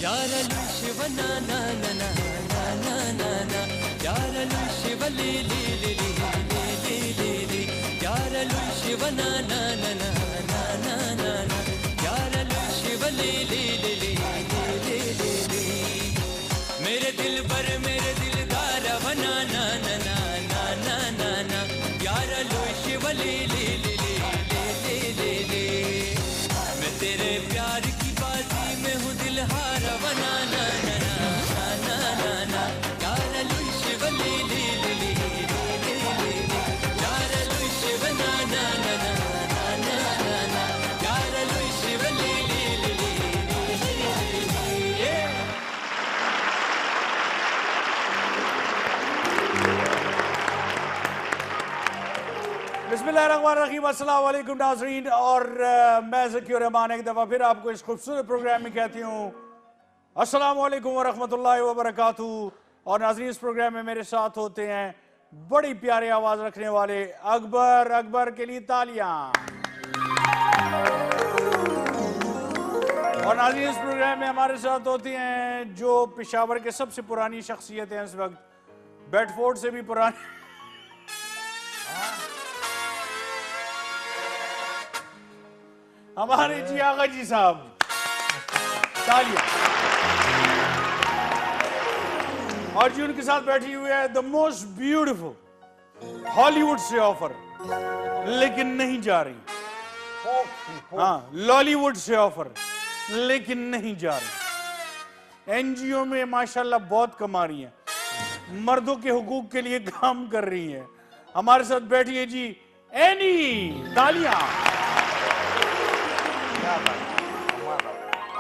यारलु शिव ना ना ना ना ना ना ना ना यारलु शिव ली ली ली ली ली ली ली यारलु शिव ना ना ना ना ना ना ना ना यारलु शिव ली ली ली ली ली ली ली मेरे दिल पर मेरे दिलदार बना ना ना ना ना ना ना ना यारलु शिव ली ली ली ली ली ली मैं तेरे प्यार की बाजी में हूँ दिलहार बना ना ना ना ना ना ना यारलु शिव ली ली ली ली ली ली यारलु शिव ना ना ना ना ना ना ना यारलु शिव ली ली ली ली बिस्मिल्लाहिर्रहमानिर्रहीम, अस्सलाम वालेकुम नाज़रीन। और मैं ज़की रहमान एक दफ़ा फिर आपको इस खूबसूरत प्रोग्राम में कहती हूँ अस्सलाम वालेकुम व रहमतुल्लाहि व बरकातुहू। और नाज़रीन, इस प्रोग्राम में मेरे साथ होते हैं बड़ी प्यारी आवाज़ रखने वाले अकबर। अकबर के लिए तालियां। और नाज़रीन, इस प्रोग्राम में हमारे साथ होती हैं जो पेशावर के सबसे पुरानी शख्सियत हैं इस वक्त, बेडफोर्ड से भी पुरानी, हमारे जी आगा जी साहब, तालियां। और जी उनके साथ बैठी हुई है द मोस्ट ब्यूटीफुल हॉलीवुड से ऑफर, लेकिन नहीं जा रही। हाँ, लॉलीवुड से ऑफर, लेकिन नहीं जा रही। एनजीओ में माशाल्लाह बहुत कमा रही हैं, मर्दों के हुकूक के लिए काम कर रही हैं। हमारे साथ बैठी है जी एनी, तालियां।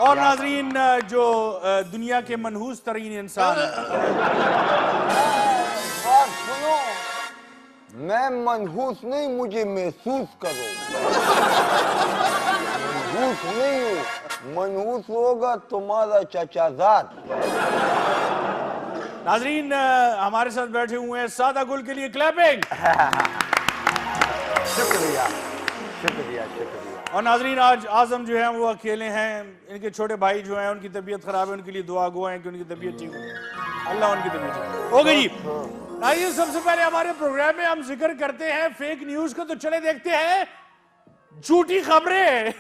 और नाजरीन, जो दुनिया के मनहूस तरीन इंसान, सुनो, मैं मनहूस नहीं, मुझे महसूस करो। मनहूस नहीं हूँ, मनहूस होगा तुम्हारा चचाजाद। नाजरीन हमारे साथ बैठे हुए हैं सादा गुल के लिए क्लैपिंग। शुक्रिया शुक्रिया शुक्रिया। और नाजरीन, आज आजम जो है वो अकेले हैं। इनके छोटे भाई जो हैं उनकी तबीयत खराब है, उनके लिए दुआ है कि उनकी तबीयत ठीक हो। अल्लाह उनकी तबीयत ठीक हो गई जी। नाजरीन, सबसे पहले हमारे प्रोग्राम में हम जिक्र करते हैं फेक न्यूज का, तो चले देखते हैं झूठी खबरें।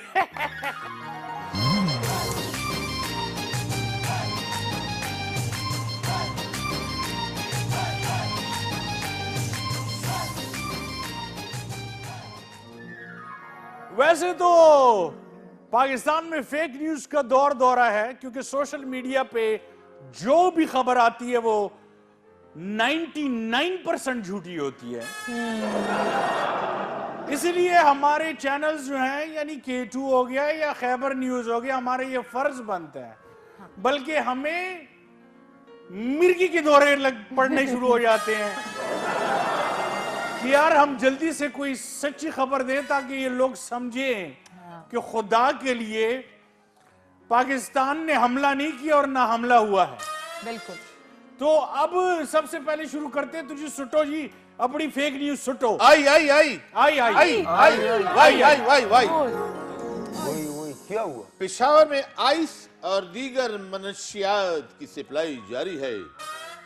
वैसे तो पाकिस्तान में फेक न्यूज का दौरा है, क्योंकि सोशल मीडिया पे जो भी खबर आती है वो 99% झूठी होती है। इसलिए हमारे चैनल्स जो हैं, यानी K2 हो गया या खैबर न्यूज हो गया, हमारे ये फर्ज बनता है, बल्कि हमें मिर्गी के दौरे पड़ने शुरू हो जाते हैं कि यार हम जल्दी से कोई सच्ची खबर दें ताकि ये लोग समझें कि खुदा के लिए पाकिस्तान ने हमला नहीं किया और ना हमला हुआ है। बिल्कुल। तो अब सबसे पहले शुरू करते हैं, तुझे सुटो जी अपनी फेक न्यूज सुटो। आई आई आई आई आई आई आई आई आई आई वही क्या हुआ? पेशावर में आइस और दीगर मनशियात की सप्लाई जारी है।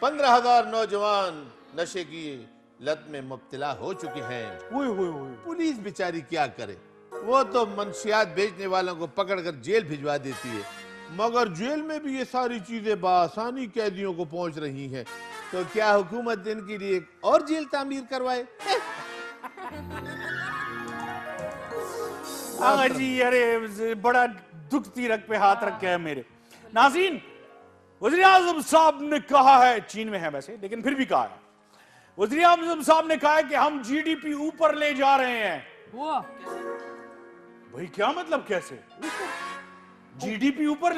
15,000 नौजवान नशे की लत में मुब्तला हो चुके हैं। पुलिस बेचारी क्या करे, वो तो मनशियात बेचने वालों को पकड़कर जेल भिजवा देती है, मगर जेल में भी ये सारी चीजें बासानी कैदियों को पहुंच रही हैं। तो क्या हुकूमत इनके लिए और जेल तामीर करवाए? हाँ जी, अरे बड़ा दुख तीरक पे हाथ रख के है मेरे। नाज़रीन, वज़ीर आज़म साहब ने कहा है, चीन में है वैसे लेकिन फिर भी कहा है, वज़ीर आज़म साहब ने कहा है कि हम जीडीपी ऊपर ले जा रहे हैं। भाई क्या मतलब, कैसे जीडीपी ऊपर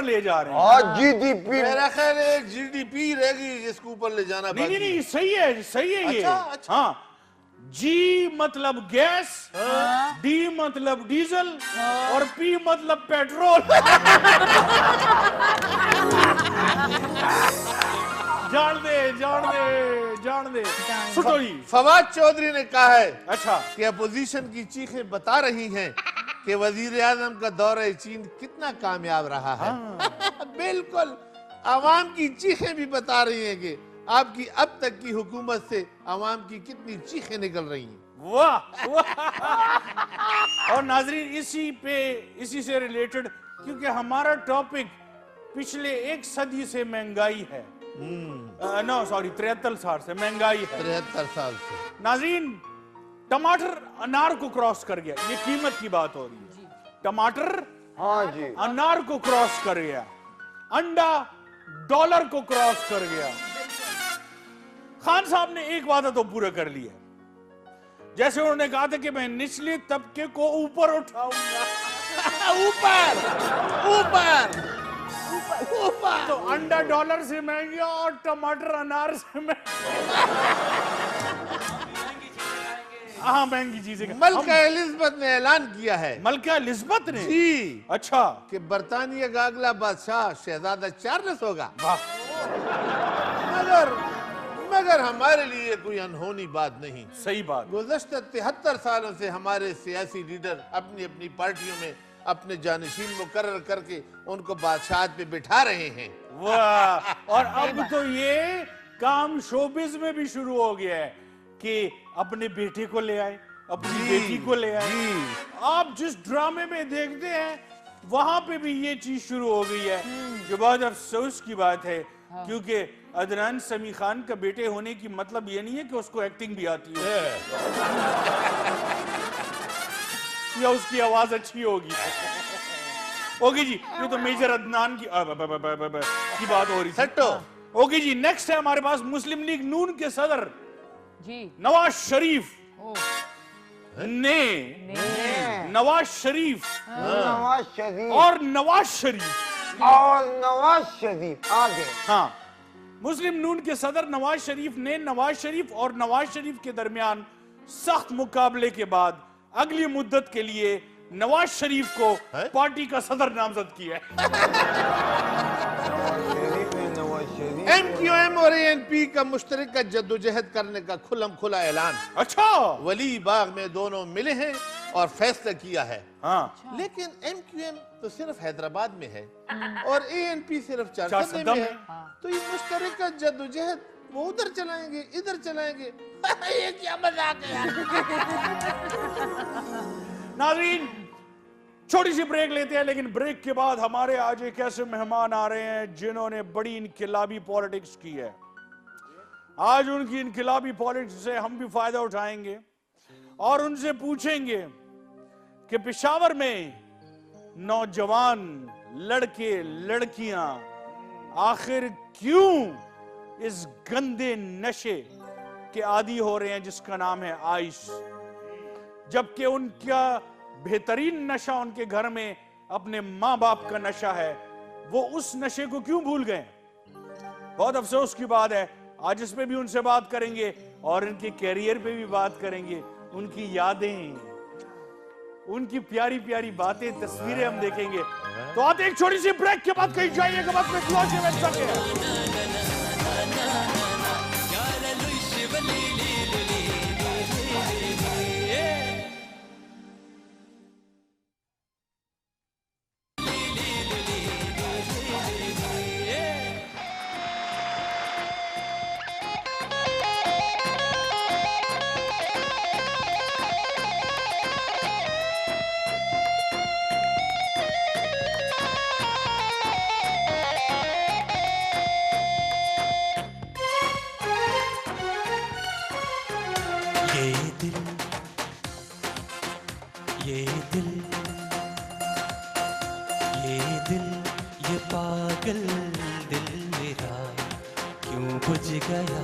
ले जा रहे हैं? जीडीपी मेरा ख्याल है जीडीपी रहेगी जिसको ऊपर ले जाना। नहीं, सही है ये। अच्छा। हाँ, जी मतलब गैस, डी मतलब डीजल और पी मतलब पेट्रोल। जान दे सुटो जी। फवाद चौधरी ने कहा है अच्छा कि अपोजिशन की चीखें बता रही हैं कि वजीर आजम का दौरा चीन कितना कामयाब रहा है। बिल्कुल, आवाम की चीखें भी बता रही हैं कि आपकी अब तक की हुकूमत से आवाम की कितनी चीखें निकल रही हैं। वाह वाह। और नाजरीन, इसी से रिलेटेड, क्योंकि हमारा टॉपिक पिछले 1 सदी से महंगाई है। नो सॉरी, 73 साल से महंगाई है। 73 साल से। नाजरीन, टमाटर अनार को क्रॉस कर गया, ये कीमत की बात हो रही है। टमाटर हाँ जी, अनार को क्रॉस कर गया, अंडा डॉलर को क्रॉस कर गया। खान साहब ने एक वादा तो पूरा कर लिया, जैसे उन्होंने कहा था कि मैं निचले तबके को ऊपर उठाऊंगा। ऊपर ऊपर ऊपर। तो अंडा डॉलर से महंगा और टमाटर अनार से महंगा। हाँ, महंगी चीजें। मलका एलिजबेथ ने ऐलान किया है। मलका एलिजबेथ ने? जी। अच्छा। कि बर्तानिया का अगला बादशाह शहजादा चार्ल्स होगा। मगर हमारे लिए कोई अनहोनी बात नहीं। सही बात। गुज़श्ता 73 सालों से हमारे सियासी लीडर अपनी अपनी पार्टियों में अपने जानशीन मुकर्रर करके उनको बादशाहत पे बिठा रहे हैं। वाह। और अब तो ये काम शोबिज में भी शुरू हो गया है कि अपने बेटे को ले आए, अपनी बेटी को ले आए। आप जिस ड्रामे में देखते हैं वहां पे भी ये चीज शुरू हो गई है, जो बहुत अफसोस की बात है। क्योंकि अदनान समी खान का बेटे होने की मतलब ये नहीं है कि उसको एक्टिंग भी आती है या उसकी आवाज अच्छी होगी। ओके जी, ये तो मेजर अदनान की बात हो रही थी। ओके जी, नेक्स्ट है हमारे पास मुस्लिम लीग नून के सदर जी नवाज शरीफ ने नवाज शरीफ नवाज शरीफ और नवाज शरीफ आगे। हाँ, मुस्लिम नून के सदर नवाज शरीफ ने नवाज शरीफ और नवाज शरीफ के दरमियान सख्त मुकाबले के बाद अगली मुद्दत के लिए नवाज शरीफ को पार्टी का सदर नामजद किया MQM और ANP का मुश्तरका जद्दोजहद करने का खुल्लम खुला ऐलान। अच्छा। वली बाग में दोनों मिले हैं और फैसला किया है। हाँ। लेकिन MQM तो सिर्फ हैदराबाद में है और ANP सिर्फ चारसद्दा में है। तो ये मुश्तरका जद्दोजहद वो उधर चलाएंगे, इधर चलाएंगे। ये क्या मजाक है यार। नाज़रीन, छोटी सी ब्रेक लेते हैं, लेकिन ब्रेक के बाद हमारे आज एक ऐसे मेहमान आ रहे हैं जिन्होंने बड़ी इनकिलाबी पॉलिटिक्स की है। आज उनकी इनकिलाबी पॉलिटिक्स से हम भी फायदा उठाएंगे और उनसे पूछेंगे कि पेशावर में नौजवान लड़के लड़कियां आखिर क्यों इस गंदे नशे के आदी हो रहे हैं जिसका नाम है आइस, जबकि उनका बेहतरीन नशा उनके घर में अपने माँ बाप का नशा है। वो उस नशे को क्यों भूल गए? बहुत अफसोस की बात है। आज इस पे भी उनसे बात करेंगे और इनके कैरियर पे भी बात करेंगे। उनकी यादें, उनकी प्यारी प्यारी बातें, तस्वीरें हम देखेंगे। तो आते एक छोटी सी ब्रेक के बाद कहीं जाइएगा मत में क्लोज इवेंट सके। ये पागल दिल मेरा क्यों बुझ गया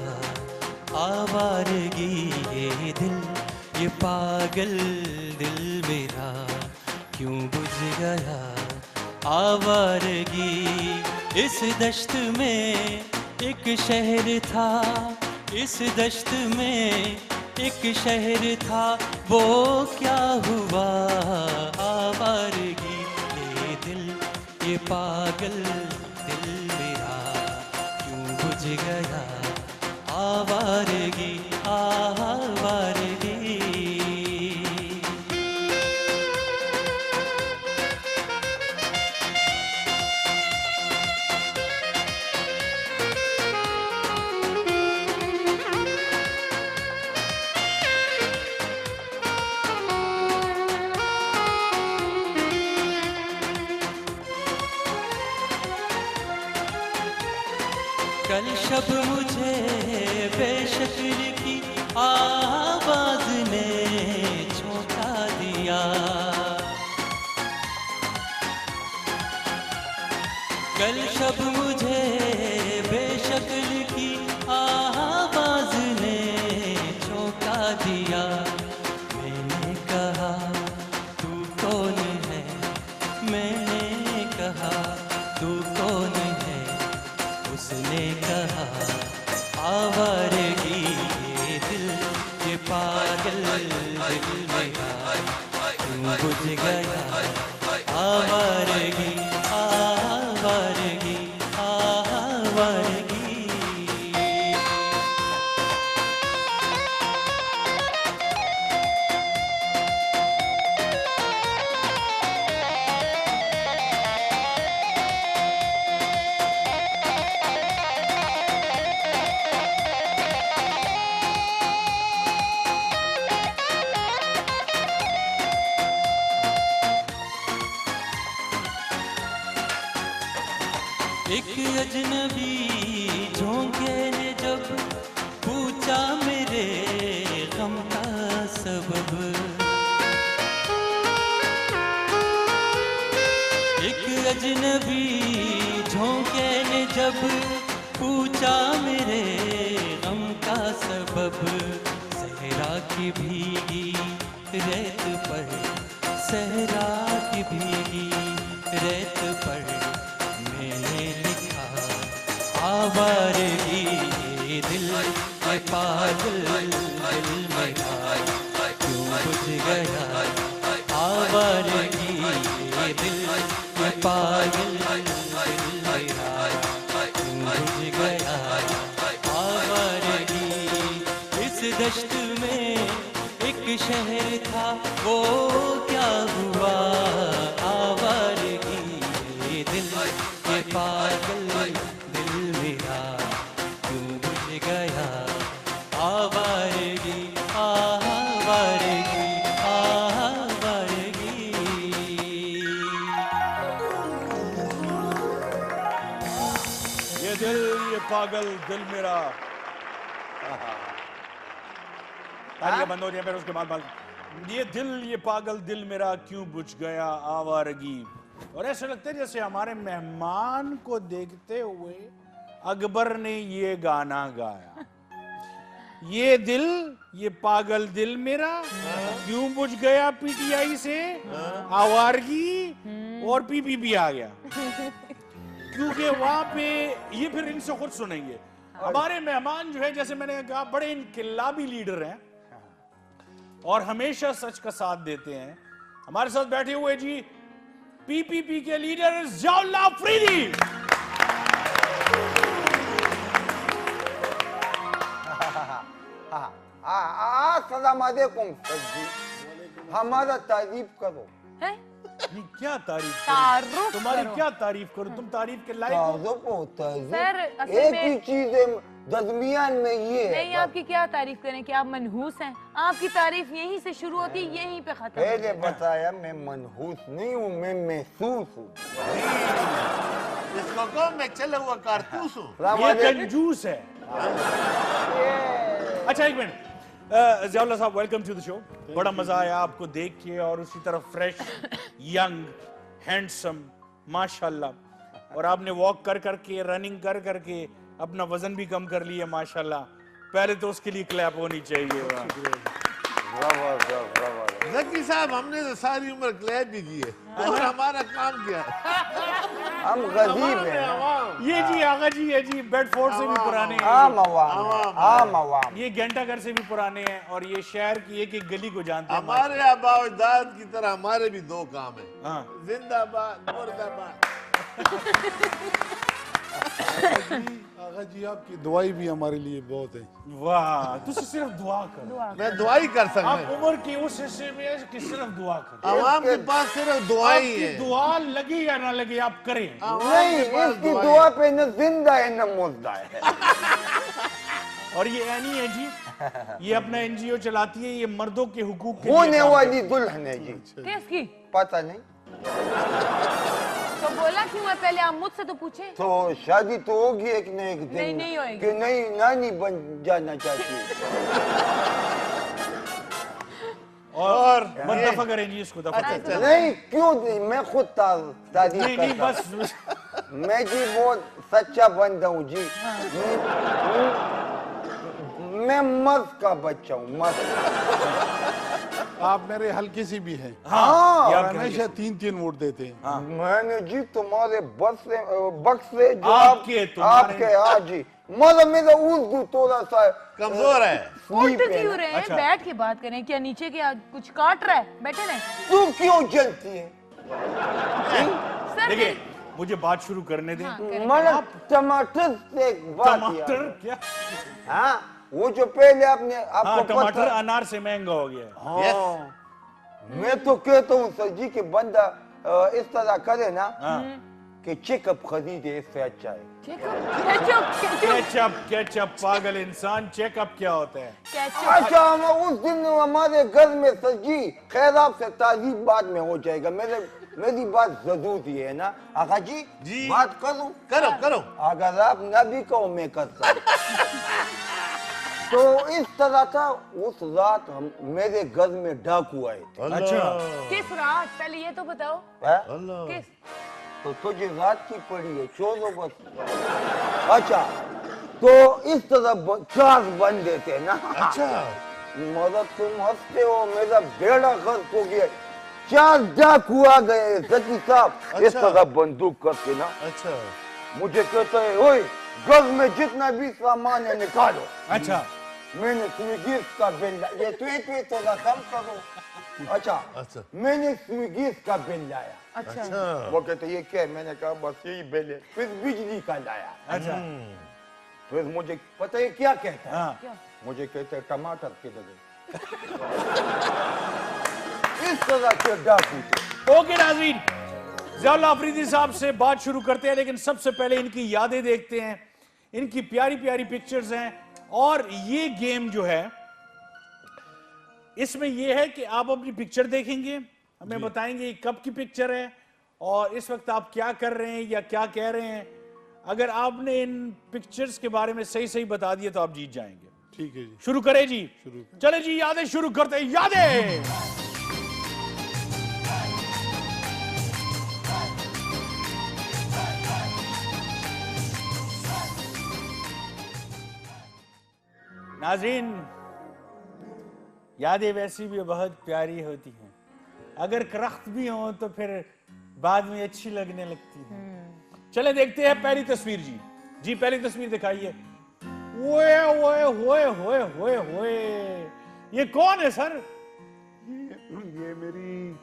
आवारगी, ये दिल ये पागल दिल मेरा क्यों बुझ गया आवारगी। इस दश्त में एक शहर था, इस दश्त में एक शहर था, वो क्या हुआ आवारगी। ये दिल ये पागल दिल मेरा क्यों बुझ गया आवारगी आवारगी। कल शब मुझे बेशक्ल की आवाज ने झोंका दिया, कल शब मुझे बेशक्ल की आवाज ने झोंका दिया। मैंने कहा तू कौन है, मैंने कहा तू कौन है, उसने कहा आवारगी ये दिल ये पागल दिल मेरा क्यों बुझ गया, आवारगी आवारगी आवारगी। एक अजनबी झोंके ने जब पूछा मेरे गम का सबब, एक अजनबी झोंके ने जब पूछा मेरे गम का सबब। सहरा की भीगी रेत पर, सहरा की भीगी रेत पर मैंने लिखा आवारगी ये दिल ये पागल दिल मेरा क्यों बुझ गया, आवारगी ये दिल ये पागल दिल मेरा क्यों बुझ गया, आवारगी। इस दश्त में एक शहर था वो क्या हुआ, आवारगी ये दिल ये पागल दिल मेरा क्यों बुझ गया, आवारगी आवारगी आवारगी। ये दिल ये पागल दिल मेरा। तालियां बंद हो जाए फिर उसके बाद ये दिल ये पागल दिल मेरा क्यों बुझ गया, आवारगी। और ऐसा लगता है जैसे हमारे मेहमान को देखते हुए अकबर ने ये गाना गाया, ये दिल ये पागल दिल मेरा क्यों बुझ गया पीटीआई से, आवारगी और पीपीपी आ गया। क्योंकि वहां पे ये फिर इनसे खुद सुनेंगे। हमारे मेहमान जो है जैसे मैंने कहा बड़े इनकलाबी लीडर हैं और हमेशा सच का साथ देते हैं। हमारे साथ बैठे हुए जी पीपीपी के लीडर ज़ियाउल्लाह अफरीदी। अस्सलाम वालेकुम सर जी, हमारा तारीफ करो। हैं? नहीं, क्या तारीफ तारुफ करूं? तुम्हारी करो। क्या तारीफ करूं? तुम तारीफ के लायक हो। तारुफ होता है जी। सर, असल एक में- ही चीज है दरमियान में ये है। नहीं, आपकी क्या तारीफ करें कि आप मनहूस हैं। आपकी तारीफ यहीं से शुरू होती है, यहीं पे खत्म होती पहले है। बताया मैं मनहूस नहीं हूँ, मैं महसूस हूँ। इसको कहो मैं चला हुआ कारतूस हूँ। ये कंजूस है। अच्छा एक मिनट, ज़ियाउल्लाह साहब वेलकम टू द शो। बड़ा मजा आया आपको देख के और उसी तरह फ्रेश यंग हैंडसम माशाल्लाह। और आपने वॉक कर करके रनिंग कर करके अपना वजन भी कम कर लिया माशाल्लाह। पहले तो उसके लिए क्लैप होनी चाहिए। जकी साहब हमने तो सारी उम्र क्लैप भी की है और हमारा काम क्या है? हम गरीब हैं। ये जी आगा जी है जी बेडफोर्ड से भी पुराने आम हैं। अवाम, आम अवाम। ये घंटाघर से भी पुराने हैं और ये शहर की एक एक गली को जानते हैं। हमारे आबा अजदाद की तरह हमारे भी दो काम है, हाँ। जिंदाबाद मुर्दाबाद। आगा जी आपकी दुआई भी हमारे लिए बहुत है। वाह, तुम सिर्फ दुआ करो। मैं दुआई कर सकता आप हूँ। उम्र के उस हिस्से में है कि सिर्फ दुआ करो। आवाम के पास सिर्फ दुआई आपकी है। दुआ लगे या ना लगे आप करें। नहीं, इसकी दुआ पे न जिंदा है न मुर्दा है। और ये एनी है जी, ये अपना एनजीओ चलाती है, ये मर्दों के हुकूक के लिए होने काम वाली दुल्हन है जी। किसकी? पता नहीं, तो बोला क्यों है? पहले आप मुझसे तो पूछे। तो शादी तो होगी एक न एक दिन। नहीं होएगी। कि नहीं नानी बन जाना चाहती है। और मत दफा करें जी इसको, दफा करें। नहीं क्यों नहीं, मैं खुद तारीफ नहीं नहीं करता बस मैं जी बहुत सच्चा बंदा हूँ जी। मैं मर्द का बच्चा हूँ, मर्द। आप मेरे हल्के सी भी हैं। हाँ ये और आपके हमेशा 3-3 वोट देते हैं। मैंने जी तुम्हारे बक्स से जो आपके, तुम्हारे- आपके हाँ जी मतलब मेरा उर्दू थोड़ा सा कमजोर है। स्लीप उल्ट है क्यों ना। रहे हैं? अच्छा। बैठ के बात करें। क्या नीचे क्या कुछ काट रहा है? बैठे रहे तू क्यों जलती है? सर। देखिए मुझे बात शुरू करने दें। हाँ, करें। मतलब टमाटर से एक बात टमाटर याद है। क्या? हाँ वो जो पहले आपने हाँ आपको टमाटर पता अनार से महंगा हो गया। हाँ मैं तो कहता हूँ सर जी कि बंदा इस तरह करे ना हाँ कि चेकअप खरीदे, इससे अच्छा है। केचप केचप केचप पागल इंसान, चेकअप क्या होता है? केचप। अच्छा हम उस दिन हमारे घर में सर जी खैर आपसे ताजीब बाद में हो जाएगा। मेरी बात जरूरी है ना आका जी, जी। बात करूं? करो करो। अगर आप न भी कहो मैं करता हूं। तो इस तरह था उस रात हम मेरे घर में डाकू आए थे। अच्छा किस रात? पहले ये तो बताओ। हैं? किस? तो तुझे रात की पड़ी है, छोड़ो बस। अच्छा तो इस तरह 4 बंदे थे ना। अच्छा मगर तुम हंसते हो, मेरा बेड़ा गर्क हो गया। 4 डाकू आ गए जकी साहब इस अच्छा। तरह बंदूक करके ना अच्छा मुझे कहता है ओए घर में जितना भी सामान है निकालो। अच्छा मैंने स्विगी का बिल ये ट्वीट थोड़ा कम करो। अच्छा अच्छा। मैंने स्विगी का बिल लाया। अच्छा। अच्छा वो कहते ये क्या है? मैंने कहा बस यही बिल है। फिर बिजली का लाया। अच्छा फिर मुझे पता है क्या कहता है? हाँ मुझे कहते हैं टमाटर किधर है? इस तरह के डाकू थे। ओके नाज़रीन, ज़ियाउल अफरीदी साहब से बात शुरू करते हैं, लेकिन सबसे पहले इनकी यादें देखते हैं। इनकी प्यारी प्यारी पिक्चर्स हैं और ये गेम जो है इसमें ये है कि आप अपनी पिक्चर देखेंगे, हमें बताएंगे ये कब की पिक्चर है और इस वक्त आप क्या कर रहे हैं या क्या कह रहे हैं। अगर आपने इन पिक्चर्स के बारे में सही सही बता दिए तो आप जीत जाएंगे। ठीक है जी। शुरू करें जी। चले जी, यादें शुरू करते हैं। यादें नाज़रीन, यादें वैसी भी बहुत प्यारी होती हैं, अगर करख्त भी हो तो फिर बाद में अच्छी लगने लगती है। चले देखते हैं पहली तस्वीर जी। जी पहली तस्वीर दिखाइए। ओए ओए होए होए होए होए, ये कौन है सर? ये मेरी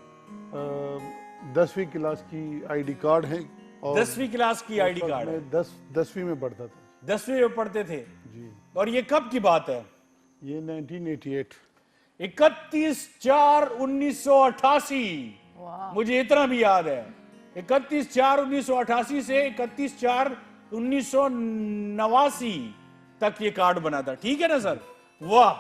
10वीं क्लास की आईडी कार्ड है। और 10वीं क्लास की आईडी कार्ड है। मैं 10वीं में पढ़ता था 10वीं में पढ़ते थे जी। और ये कब की बात है? ये 1988। 31/4/1988। मुझे इतना भी याद है। 31/4/1988 से 31/4/1989 तक ये कार्ड बना था। ठीक है ना सर? वाह,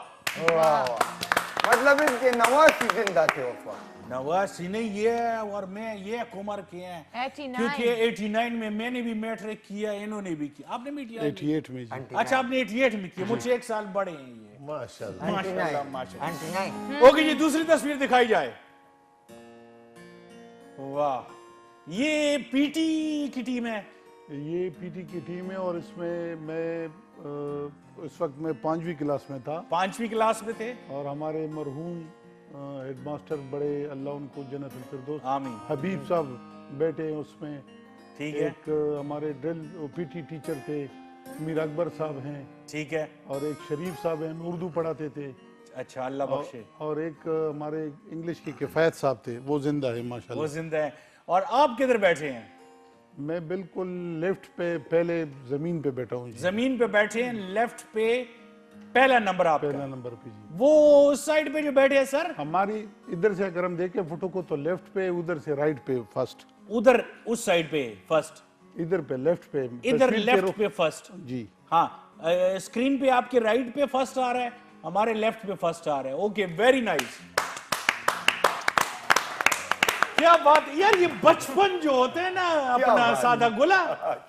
मतलब इनके 89 जिंदा थे उस वक्त। 89 नहीं, ये और मैं ये उम्र के हैं 89। क्योंकि 89 में मैंने भी मैट्रिक किया, इन्होंने भी किया। आपने भी किया? 88 में जी। अच्छा आपने 88 में किया, मुझसे 1 साल बड़े हैं ये। माशाल्लाह। माशाल्लाह माशाल्लाह। ओके जी, दूसरी तस्वीर दिखाई जाए। वाह, ये पीटी की टीम है। ये पीटी की टीम है और इसमें मैं उस वक्त मैं 5वीं क्लास में था 5वीं क्लास में थे। और हमारे मरहूम हेडमास्टर बड़े अल्लाह उनको जन्नतुल फिरदौस आमीन। हबीब साहब बैठे हैं उसमें। ठीक है, एक हमारे ड्रिल पीटी टीचर थे मीर अकबर साहब हैं ठीक है। और एक शरीफ साहब हैं, उर्दू पढ़ाते थे। अच्छा, अल्लाह बख्शे। और एक हमारे इंग्लिश के किफ़ायत साहब थे, वो जिंदा है वो माशाल्लाह। जिंदा है। और आप किधर बैठे हैं? मैं बिल्कुल लेफ्ट पे पहले जमीन पे बैठा हूँ जी। जमीन पे बैठे हैं, लेफ्ट पे पहला नंबर आपका। पहला नंबर पे जी। वो उस साइड पे जो बैठे हैं सर, हमारी इधर से अगर हम देखें फोटो को तो लेफ्ट पे, उधर से राइट पे फर्स्ट, उधर उस साइड पे फर्स्ट, इधर पे लेफ्ट पे, इधर तस्वीर के लेफ्ट रो- पे फर्स्ट। जी। हाँ, स्क्रीन पे आपके राइट पे फर्स्ट आ रहा है, हमारे लेफ्ट पे फर्स्ट आ रहा है। Okay, very nice. क्या बात यार, ये बचपन जो होते हैं ना अपना बात सादा गुला,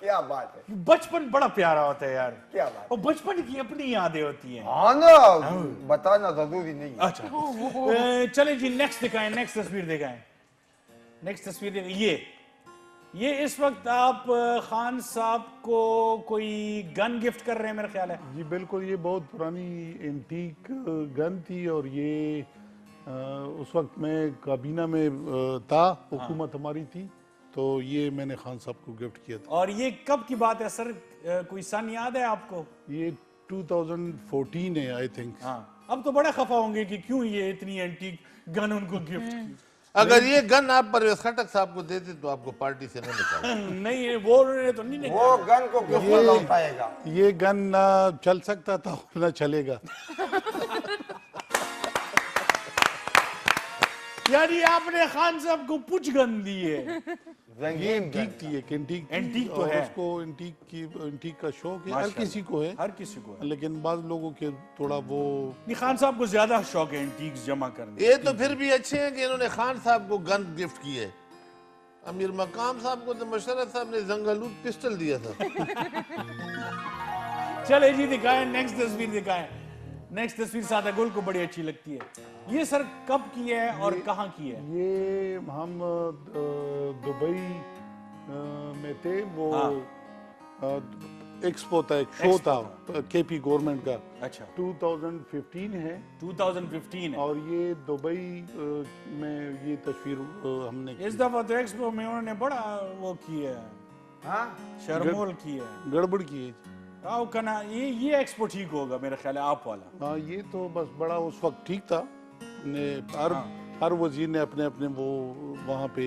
क्या बात है, बचपन बड़ा प्यारा होता है यार। क्या बात और बचपन की अपनी यादें होती हैं। हाँ ना, बताना जरूरी नहीं है। अच्छा चले जी, नेक्स्ट दिखाएं, नेक्स्ट तस्वीर दिखाएं, नेक्स्ट तस्वीर दिखाएं। ये इस वक्त आप खान साहब को कोई गन गिफ्ट कर रहे हैं मेरा ख्याल है। जी बिल्कुल, ये बहुत पुरानी एंटीक गन थी और ये उस वक्त मैं काबीना में था, हुकूमत हमारी थी, तो ये मैंने खान साहब को गिफ्ट किया था। और ये कब की बात है सर, कोई सन याद है आपको? ये 2014 है आई थिंक। हाँ, अब तो बड़ा खफा होंगे कि क्यों ये इतनी एंटीक गन उनको गिफ्ट की। अगर ये गन आप परवेज खटक साहब को देते तो आपको पार्टी से न निकाल। नहीं, वो तो नहीं वो गन को किसको लौटाएगा? ये गन ना चल सकता था और ना चलेगा। यानी आपने खान साहब को पुछ गन दी है। ये एंटीक थी, एक एंटीक तो और है। उसको एंटीक का शौक है, हर माशाल्लाह। किसी को है, हर किसी को है। लेकिन बाज लोगों के थोड़ा वो नहीं, खान साहब को ज्यादा शौक है एंटीक्स जमा करने। ये तो फिर भी अच्छे हैं कि इन्होंने खान साहब को गन गिफ्ट की है। अमीर मकाम साहब को तो मशरफ साहब ने जंगलूद पिस्टल दिया था। चले जी दिखाएं, नेक्स्ट तस्वीर दिखाएं। नेक्स्ट तस्वीर सादा गुल को बड़ी अच्छी लगती है। ये सर कब की है और कहाँ की है? ये हम दुबई में थे, वो एक्सपो था, एक शो था केपी गवर्नमेंट का। अच्छा, 2015 है 2015 है। और ये दुबई में ये तस्वीर हमने इस दफा तो एक्सपो में उन्होंने बड़ा वो किया है, हाँ, शर्मोल किया है। गड़बड़ की है। आओ कना, ये एक्सपो ठीक होगा मेरा ख्याल है, आप वाला। हाँ, ये तो बस बड़ा उस वक्त ठीक था। ने हर वजीर ने अपने अपने वो वहाँ पे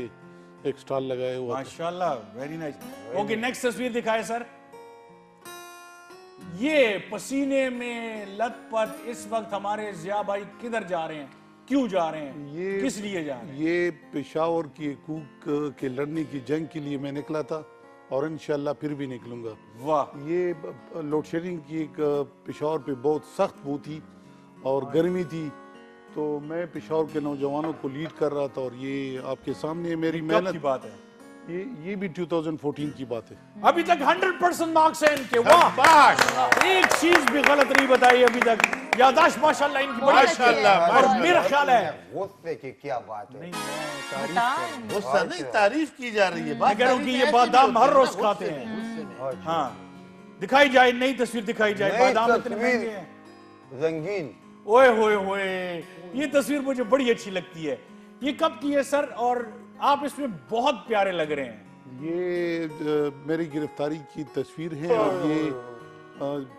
एक स्टॉल लगाया हुआ था। माशाल्लाह, वेरी नाइस। ओके, नेक्स्ट तस्वीर दिखाए सर। ये पसीने में लथपथ इस वक्त हमारे जिया भाई किधर जा रहे हैं, क्यों जा रहे हैं, ये किस लिए जा रहे हैं? ये पेशावर की हकूक के लड़ने की जंग के लिए मैं निकला था और इंशाल्लाह फिर भी निकलूंगा। वाह, ये लोड शेडिंग की एक पेशावर पे बहुत सख्त वो थी और गर्मी थी, तो मैं पेशावर के नौजवानों को लीड कर रहा था और ये आपके सामने मेरी कब मेहनत की बात है? ये भी 2014 की बात है। अभी तक 100% मार्क्स हैं इनके। वाह, एक चीज भी गलत नहीं बताई अभी तक। यादाश्त माशाल्लाह इनकी बड़ी अच्छी है। माशाल्लाह, और मेरा ख्याल है, गुस्से की क्या बात है? गुस्सा नहीं, तारीफ की जा रही है। मैं कह रहा हूँ कि ये बादाम हर रोज खाते हैं। हाँ, दिखाई जाए, नई तस्वीर दिखाई जाए। नई बादाम इतने तस्वीर। महंगे हैं। रंगीन, ओए होए होए, ये तस्वीर मुझे बड़ी अच्छी लगती है। ये कब की है सर, और आप इसमें बहुत प्यारे लग रहे हैं। ये मेरी गिरफ्तारी की तस्वीर है और ये